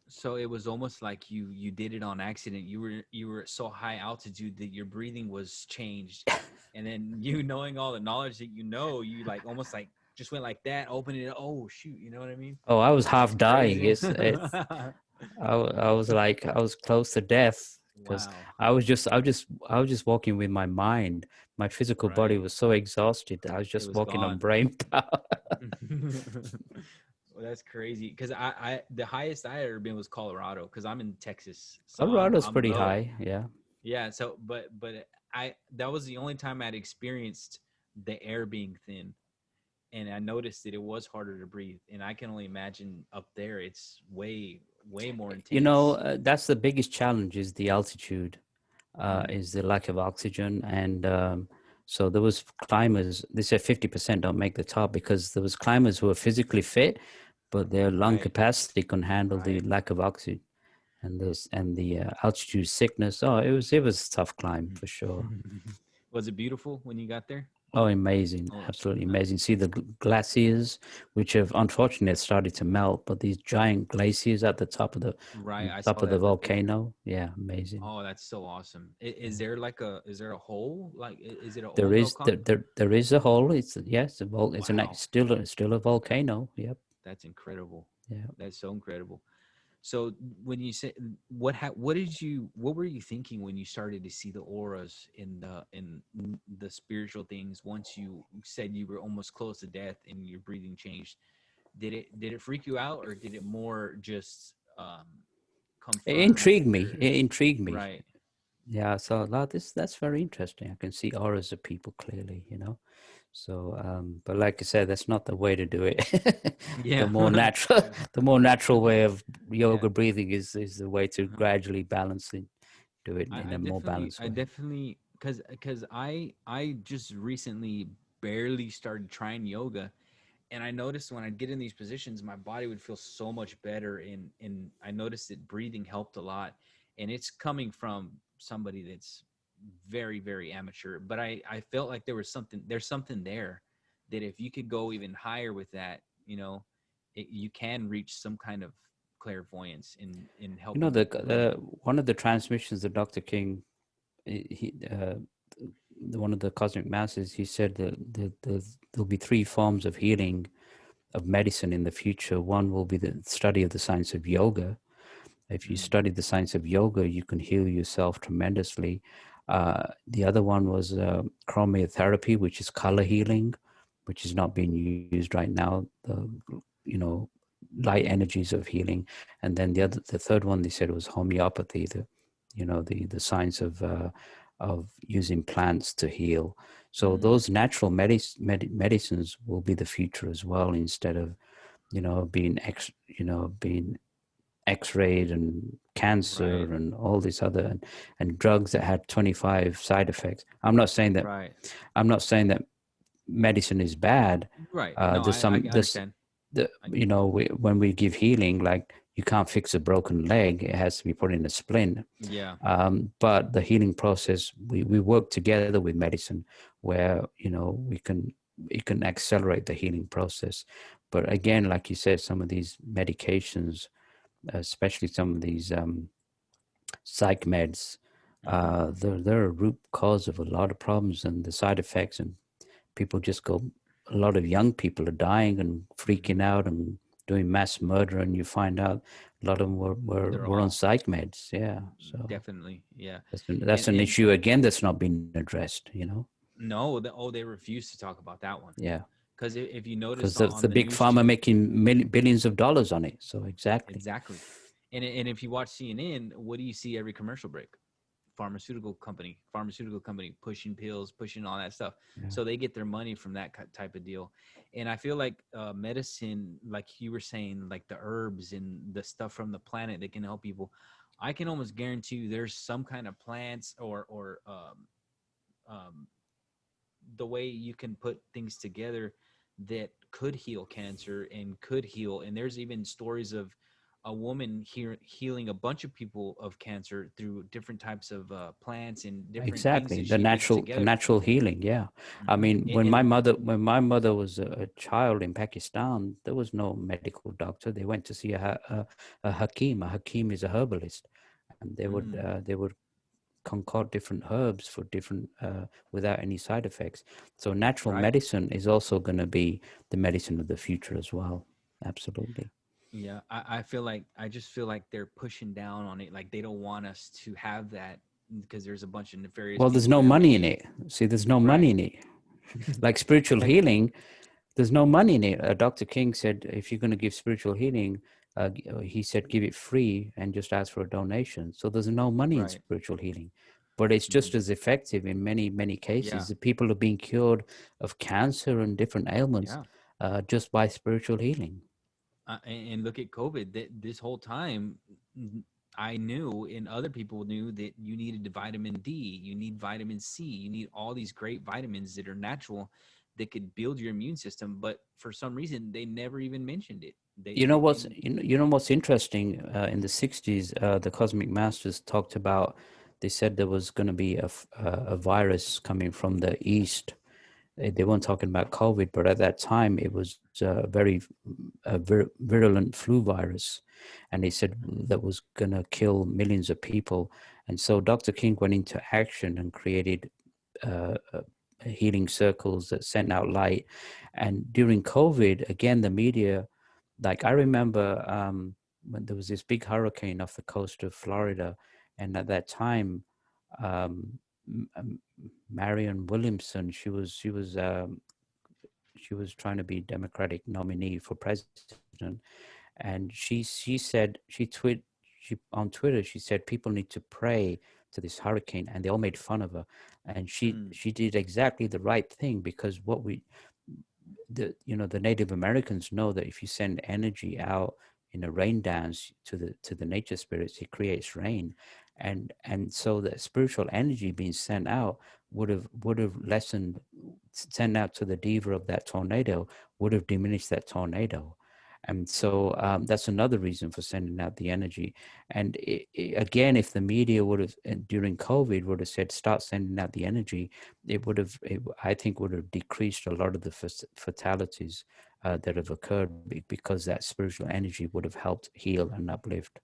So it was almost like you did it on accident. You were at so high altitude that your breathing was changed, and then you knowing all the knowledge that you know, you like almost like just went like that, opening it. Oh shoot, you know what I mean? Oh, I was That's half dying. crazy. I was like, I was close to death because Wow. I was just walking with my mind. My physical body Right. was so exhausted. I was It just was walking on gone. brain power. Well, that's crazy. Because I the highest I ever been was Colorado. Because I'm in Texas, so Colorado's I'm pretty low. high. Yeah. Yeah. So, but I that was the only time I'd experienced the air being thin, and I noticed that it was harder to breathe. And I can only imagine up there, it's way more intense. That's the biggest challenge is the altitude, Mm, is the lack of oxygen. And so there was climbers, they said 50% don't make the top because there was climbers who are physically fit, but their lung right. capacity couldn't handle the Right. lack of oxygen and the altitude sickness. Oh, it was a tough climb for sure. Was it beautiful when you got there? Oh, amazing. Oh, Absolutely amazing. See the glaciers, which have unfortunately started to melt, but these giant glaciers at the top of the right. on I top saw of the that video. volcano. Yeah, amazing. Oh, that's so awesome. Yeah. Is there like is there a hole? Like, is it a There old is volcano? there is a hole. It's yes, it's Wow, still a volcano. Yep. that's incredible. Yeah. That's so incredible. So when you say what were you thinking when you started to see the auras in the spiritual things once you said you were almost close to death and your breathing changed? Did it freak you out, or did it more just It confirm intrigued me. your It intrigued me. right? Yeah. So that's very interesting. I can see auras of people clearly. So, but like I said, that's not the way to do it. The Yeah. more natural, Yeah. the more natural way of Yeah. yoga breathing is the way to Uh-huh. gradually balance it, do it I, in I a more definitely, balanced I way. definitely, because I just recently barely started trying yoga, and I noticed when I'd get in these positions, my body would feel so much better, and I noticed that breathing helped a lot, and it's coming from somebody that's very very amateur, but I felt like there's something there, that if you could go even higher with that, you can reach some kind of clairvoyance in helping The breathing. one of the transmissions that Dr. King, one of the cosmic masters, he said that there'll be three forms of healing of medicine in the future. One will be the study of the science of yoga. If you Mm, study the science of yoga, you can heal yourself tremendously. The other one was chromotherapy, which is color healing, which is not being used right now. You know, light energies of healing, and then the third one they said was homeopathy. The science of using plants to heal. So mm, those natural medicines will be the future as well, instead of being x-rayed and right, cancer and all this other and drugs that had 25 side effects. right, I'm not saying that medicine is bad. right. No, I There's understand. I, when we give healing, like you can't fix a broken leg, it has to be put in a splint. yeah, But the healing process, we work together with medicine, where we can accelerate the healing process. But again, like you said, some of these medications, especially some of these psych meds, hmm, they're a root cause of a lot of problems and the side effects, and people just go. A lot of young people are dying and freaking hmm. out and doing mass murder, and you find out a lot of them They're were on all psych meds. Yeah, so definitely, yeah, that's an and issue again that's not been addressed. no, they refuse to talk about that one, Yeah, because if you notice because on the the big news pharma too. making billions of dollars on it. So exactly. Exactly. And if you watch CNN, what do you see every commercial break? Pharmaceutical company pushing pills, pushing all that stuff. Yeah, So they get their money from that type of deal. And I feel like medicine, like you were saying, like the herbs and the stuff from the planet that can help people. I can almost guarantee you there's some kind of plants or um, the way you can put things together that could heal cancer and could heal. And there's even stories of a woman here healing a bunch of people of cancer through different types of plants and different things exactly. that she mixed The together. natural healing. Yeah, I Hmm. mean, And, and when my mother was a child in Pakistan, there was no medical doctor. They went to see a hakim. A hakim is a herbalist, and mm, they would concoct different herbs for different without any side effects. So natural right. medicine is also going to be the medicine of the future as well. Absolutely. Yeah. I just feel like they're pushing down on it. Like they don't want us to have that because there's a bunch of nefarious Well, there's people no that money in may, it. See, there's no money right. in it. Like spiritual Like, healing, there's no money in it. Dr. King said, if you're going to give spiritual healing, he said, give it free and just ask for a donation. So there's no money in right. spiritual healing, but it's Hmm. just as effective in many, many Yeah. cases. People are being cured of cancer and different ailments Yeah. just by spiritual healing. And look at COVID. This whole time, I knew, and other people knew that you needed vitamin D, you need vitamin C, you need all these great vitamins that are natural that could build your immune system. But for some reason, they never even mentioned it. They didn't. You know what's interesting? In the 60s, the Cosmic Masters talked about, they said there was going to be a virus coming from the east, they weren't talking about COVID, but at that time it was virulent flu virus, and they said that was going to kill millions of people. And so Dr. King went into action and created healing circles that sent out light. And during COVID, again, the media, like I remember when there was this big hurricane off the coast of Florida, and at that time, um, Marianne Williamson, she was trying to be Democratic nominee for president, and she said she on Twitter she said people need to pray to this hurricane, and they all made fun of her, and Mm. she did exactly the right thing, because what we the Native Americans know that if you send energy out in a rain dance to the nature spirits, it creates rain, and so the spiritual energy being sent out would have lessened, sent out to the diva of that tornado would have diminished that tornado. And so that's another reason for sending out the energy. And again, if the media would have during COVID would have said start sending out the energy, I think would have decreased a lot of the fatalities that have occurred, because that spiritual energy would have helped heal and uplift.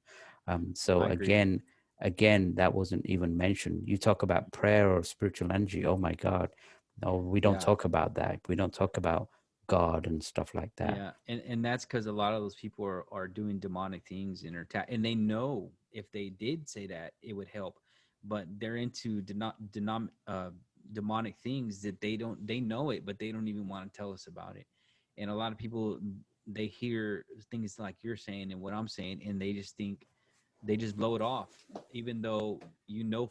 So I agree. again, that wasn't even mentioned. You talk about prayer or spiritual energy. Oh my God. No, we don't Yeah. talk about that. We don't talk about God and stuff like that. Yeah, and that's because a lot of those people are doing demonic things and are and they know if they did say that it would help, but they're into demonic things that they know it, but they don't even want to tell us about it. And a lot of people, they hear things like you're saying and what I'm saying, and they just think, they just blow it off, even though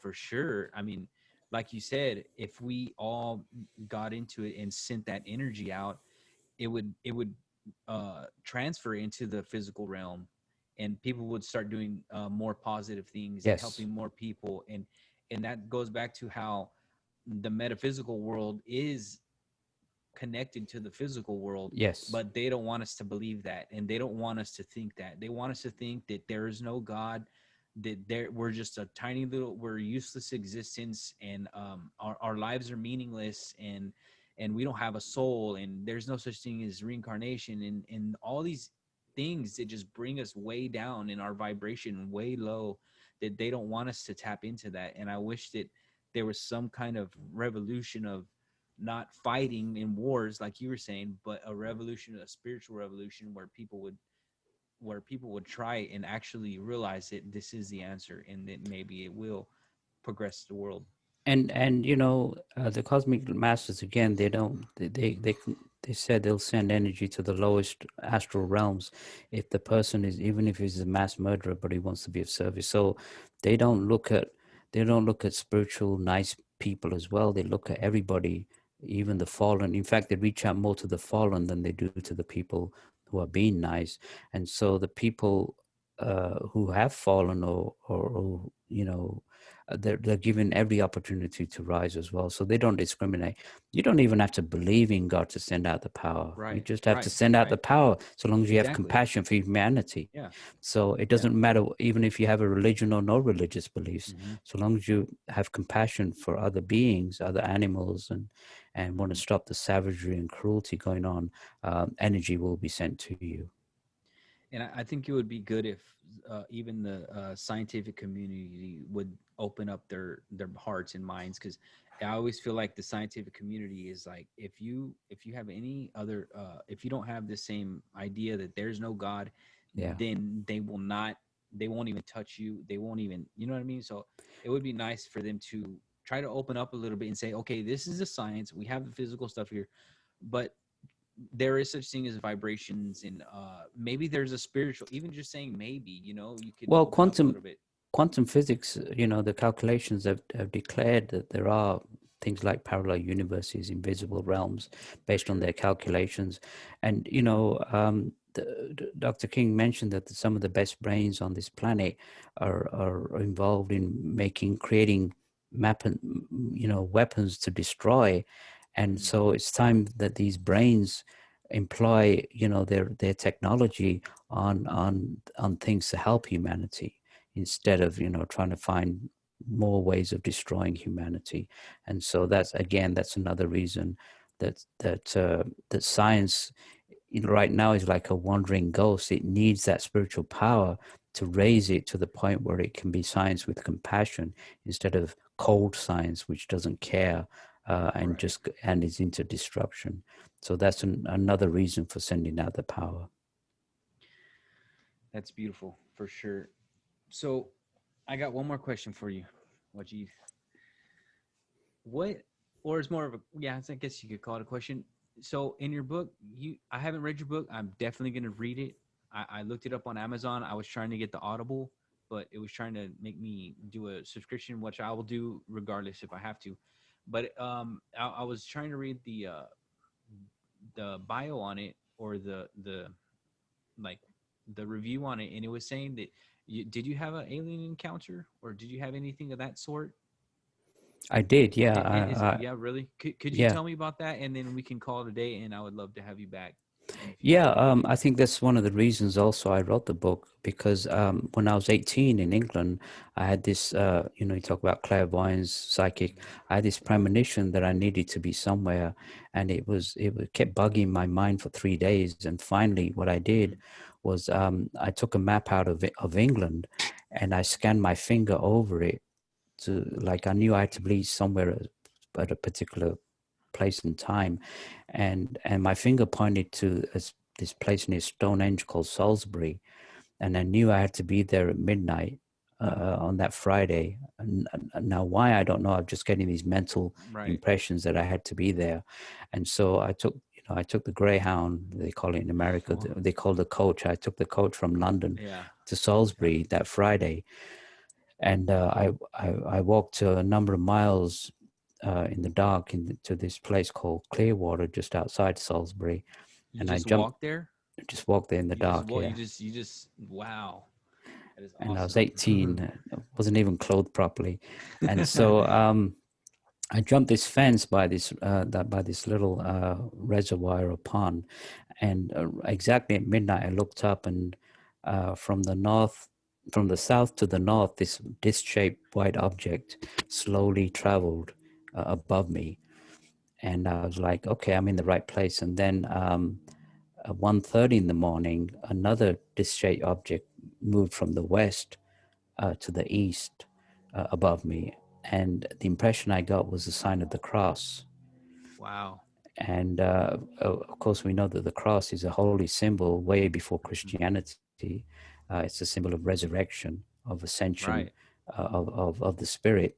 for sure. I mean, like you said, if we all got into it and sent that energy out, it would transfer into the physical realm, and people would start doing more positive things and Yes. helping more people, and that goes back to how the metaphysical world is connected to the physical world, Yes. but they don't want us to believe that, and they don't want us to think that. They want us to think that there is no God, that we're just a tiny little, we're useless existence, and our lives are meaningless, and we don't have a soul, and there's no such thing as reincarnation, and all these things that just bring us way down in our vibration, way low, that they don't want us to tap into that. And I wish that there was some kind of revolution of not fighting in wars like you were saying, but a revolution, a spiritual revolution, where people would try and actually realize that this is the answer, and that maybe it will progress the world. And the cosmic masters, again, they don't they said they'll send energy to the lowest astral realms if the person is, even if he's a mass murderer but he wants to be of service. So they don't look at spiritual nice people as well. They look at everybody, even the fallen. In fact, they reach out more to the fallen than they do to the people who are being nice. And so the people who have fallen, or they're given every opportunity to rise as well. So they don't discriminate. You don't even have to believe in God to send out the power. You Right, just have to right, send out the right. power, so long as you have Exactly. compassion for humanity. Yeah, So it yeah. doesn't matter even if you have a religion or no religious beliefs, Mm-hmm. so long as you have compassion for other beings, other animals, and want to Mm-hmm. stop the savagery and cruelty going on, energy will be sent to you. And I think it would be good if even the scientific community would open up their hearts and minds, because I always feel like the scientific community is like, if you have any other if you don't have the same idea that there's no God, Yeah. then they won't even touch you. They won't even, you know what I mean? So it would be nice for them to try to open up a little bit and say, okay, this is the science. We have the physical stuff here, but there is such thing as vibrations, and maybe there's a spiritual, even just saying maybe, you could Well, open up a little bit. quantum physics, the calculations have declared that there are things like parallel universes, invisible realms, For based on sure. their calculations. And Dr. King mentioned that some of the best brains on this planet are involved in creating weapons to destroy. And Mm. so it's time that these brains employ their technology on things to help humanity, instead of trying to find more ways of destroying humanity. And so that's another reason that science, right now, is like a wandering ghost. It needs that spiritual power to raise it to the point where it can be science with compassion instead of cold science, which doesn't care Right. and is into disruption. So that's another reason for sending out the power. That's beautiful for sure. So I got one more question for you, Wajid. What, or it's more of a, yeah, I guess you could call it a question. So in your book, I haven't read your book. I'm definitely going to read it. I looked it up on Amazon. I was trying to get the Audible, but it was trying to make me do a subscription, which I will do regardless if I have to. But I was trying to read the bio on it, or the like the review on it, and it was saying that did you have an alien encounter, or did you have anything of that sort? I did, yeah. And is it, yeah, really? Could you Yeah. tell me about that, and then we can call it a day, and I would love to have you back in the Yeah, future. I think that's one of the reasons also I wrote the book, because when I was 18 in England, I had this, you talk about clairvoyance, psychic. I had this premonition that I needed to be somewhere, and it kept bugging my mind for 3 days. And finally, what I did Mm, was I took a map out of England, and I scanned my finger over it to, like, I knew I had to be somewhere at a particular place and time, and my finger pointed to this place near Stonehenge called Salisbury, and I knew I had to be there at midnight on that Friday. And now why, I don't know. I'm just getting these mental right. impressions that I had to be there, and so I took the Greyhound, they call it in America. Well, They call the coach. I took the coach from London yeah. to Salisbury that Friday, and I walked a number of miles in the dark to this place called Clearwater, just outside Salisbury, You and I just walk jumped, there. just walked there in the You just dark. walk. Yeah, You just. Wow. That is and I was awesome. 18, wasn't even clothed properly, and so I jumped this fence by this little reservoir or pond, and exactly at midnight, I looked up, and from the south to the north, this disc-shaped white object slowly traveled above me, and I was like, okay, I'm in the right place. And then at 1:30 in the morning, another disc-shaped object moved from the west to the east above me, and the impression I got was the sign of the cross. Wow. And of course, we know that the cross is a holy symbol way before Mhm. Christianity. It's a symbol of resurrection, of ascension, Right. of the spirit.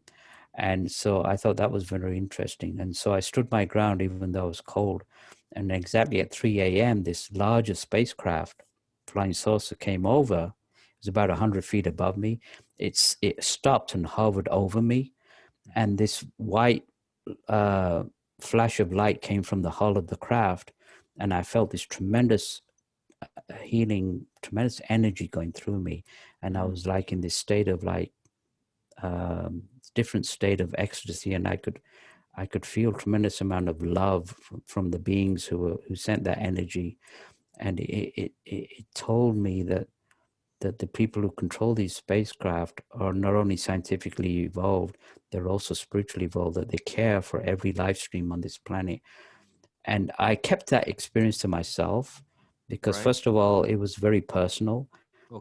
And so I thought that was very interesting. And so I stood my ground, even though it was cold. And exactly at 3 a.m., this larger spacecraft, flying saucer, came over. It was about 100 feet above me. It stopped and hovered over me. Mhm. And this white uh, flash of light came from the hull of the craft, and I felt this tremendous healing, tremendous energy going through me, and I Mm. was like in this state of like different state of ecstasy, and I could feel tremendous amount of love from the beings who sent that energy, and it told me that the people who control these spacecraft are not only scientifically evolved, they're also spiritually evolved, that they care for every life stream on this planet. And I kept that experience to myself because, Right. first of all, it was very personal.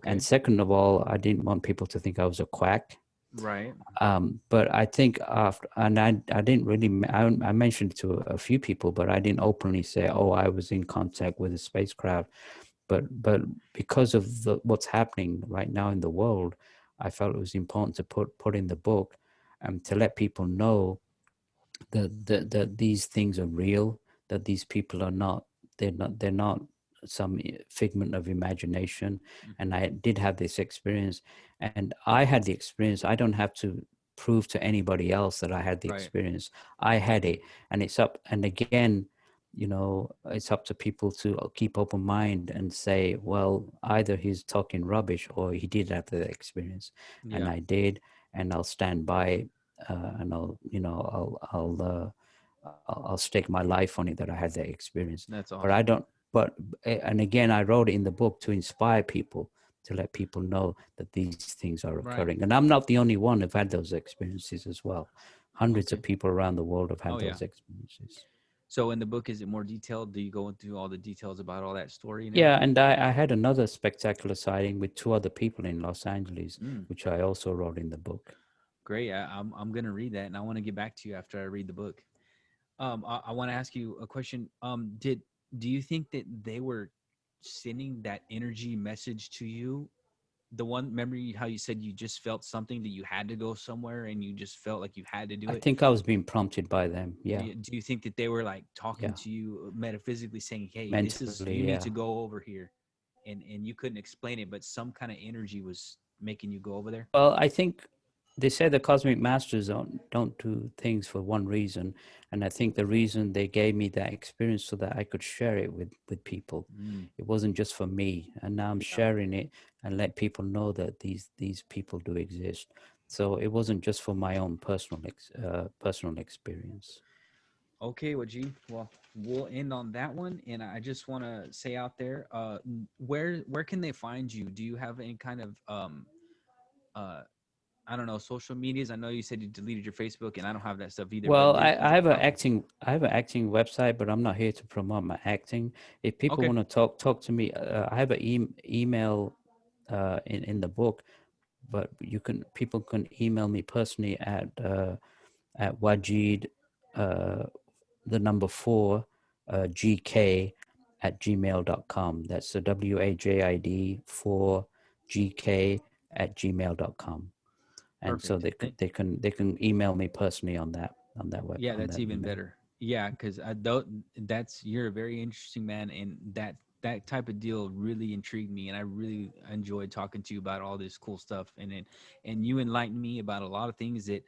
And Okay. second of all, I didn't want people to think I was a quack. Right. But I think after, and I didn't really, I mentioned it to a few people, but I didn't openly say, oh, I was in contact with a spacecraft. But because of what's happening right now in the world, I felt it was important to put in the book, to let people know that these things are real, that these people are not, they're not some figment of imagination. Mhm. And I did have this experience, and I had the experience. I don't have to prove to anybody else that I had the Right. experience. I had it, and it's up, and again, it's up to people to keep open mind and say, well, either he's talking rubbish or he did have the experience. And Yeah. I did, and I'll stand by it, and I'll stake my life on it that I had that experience. That's But I awesome. don't. But and again, I wrote it in the book to inspire people, to let people know that these things are Right. occurring. And I'm not the only one who've had those experiences as well. Hundreds of Okay. people around the world have had Oh yeah. those experiences. So in the book, is it more detailed? Do you go into all the details about all that story and Yeah, everything? and I had another spectacular sighting with two other people in Los Angeles, Mm, which I also wrote in the book. great. I'm gonna read that, and I want to get back to you after I read the book. I want to ask you a question. Do you think that they were sending that energy message to you? The one, remember how you said you just felt something that you had to go somewhere and you just felt like you had to do I it? think I was being prompted by them. Yeah, Do you think that they were like talking yeah, to you metaphysically, saying, "Hey, this is mentally, you need yeah. to go over here," and you couldn't explain it, but some kind of energy was making you go over there? Well, I think they say the cosmic masters don't do things for one reason, and I think the reason they gave me that experience so that I could share it with people. Mm, It wasn't just for me, and now I'm yeah. sharing it and let people know that these people do exist. So it wasn't just for my own personal experience. Okay, Wajid. Well, we'll end on that one, and I just want to say out there, where can they find you? Do you have any kind of uh, I don't know, social medias? I know you said you deleted your Facebook, and I don't have that stuff either. But Well, is I it have a possible? acting website, but I'm not here to promote my acting. If people Okay, want to talk to me, I have an email in the book, but people can email me personally at Wajid the number 4 GK at gmail.com. That's the WAJID 4 GK at gmail.com. And so perfect. they can email me personally Yeah, on that's that even email. better. Yeah, because I don't. That's you're a very interesting man, and that type of deal really intrigued me, and I really enjoyed talking to you about all this cool stuff, and you enlightened me about a lot of things that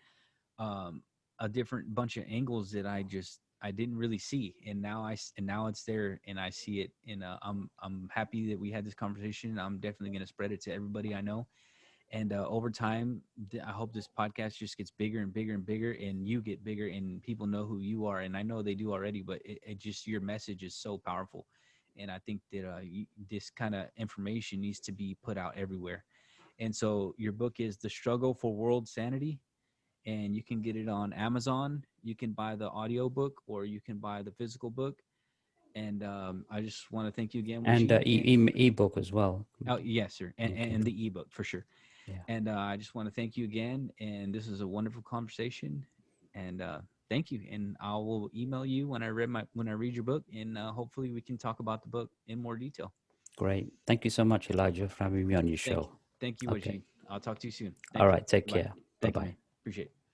um a different bunch of angles that I didn't really see, and now it's there, and I see it, and I'm happy that we had this conversation. I'm definitely going to spread it to everybody I know, and over time I hope this podcast just gets bigger and bigger and bigger, and you get bigger, and people know who you are, and I know they do already, but it just your message is so powerful, and I think that this kind of information needs to be put out everywhere. And so your book is The Struggle for World Sanity, and you can get it on Amazon. You can buy the audio book, or you can buy the physical book. And I just want to thank you again, And Wajid. And ebook as well. oh yes, sir, Okay. and the ebook for sure. Yeah. And I just want to thank you again. And this is a wonderful conversation. And thank you. And I will email you when I read your book, and hopefully we can talk about the book in more detail. Great. Thank you so much, Elijah, for having me on your Thank you, show. thank you, Okay. Wajid. I'll talk to you soon. All Thank you. right. Take Bye. care. Bye Thank you, bye. man. Appreciate it.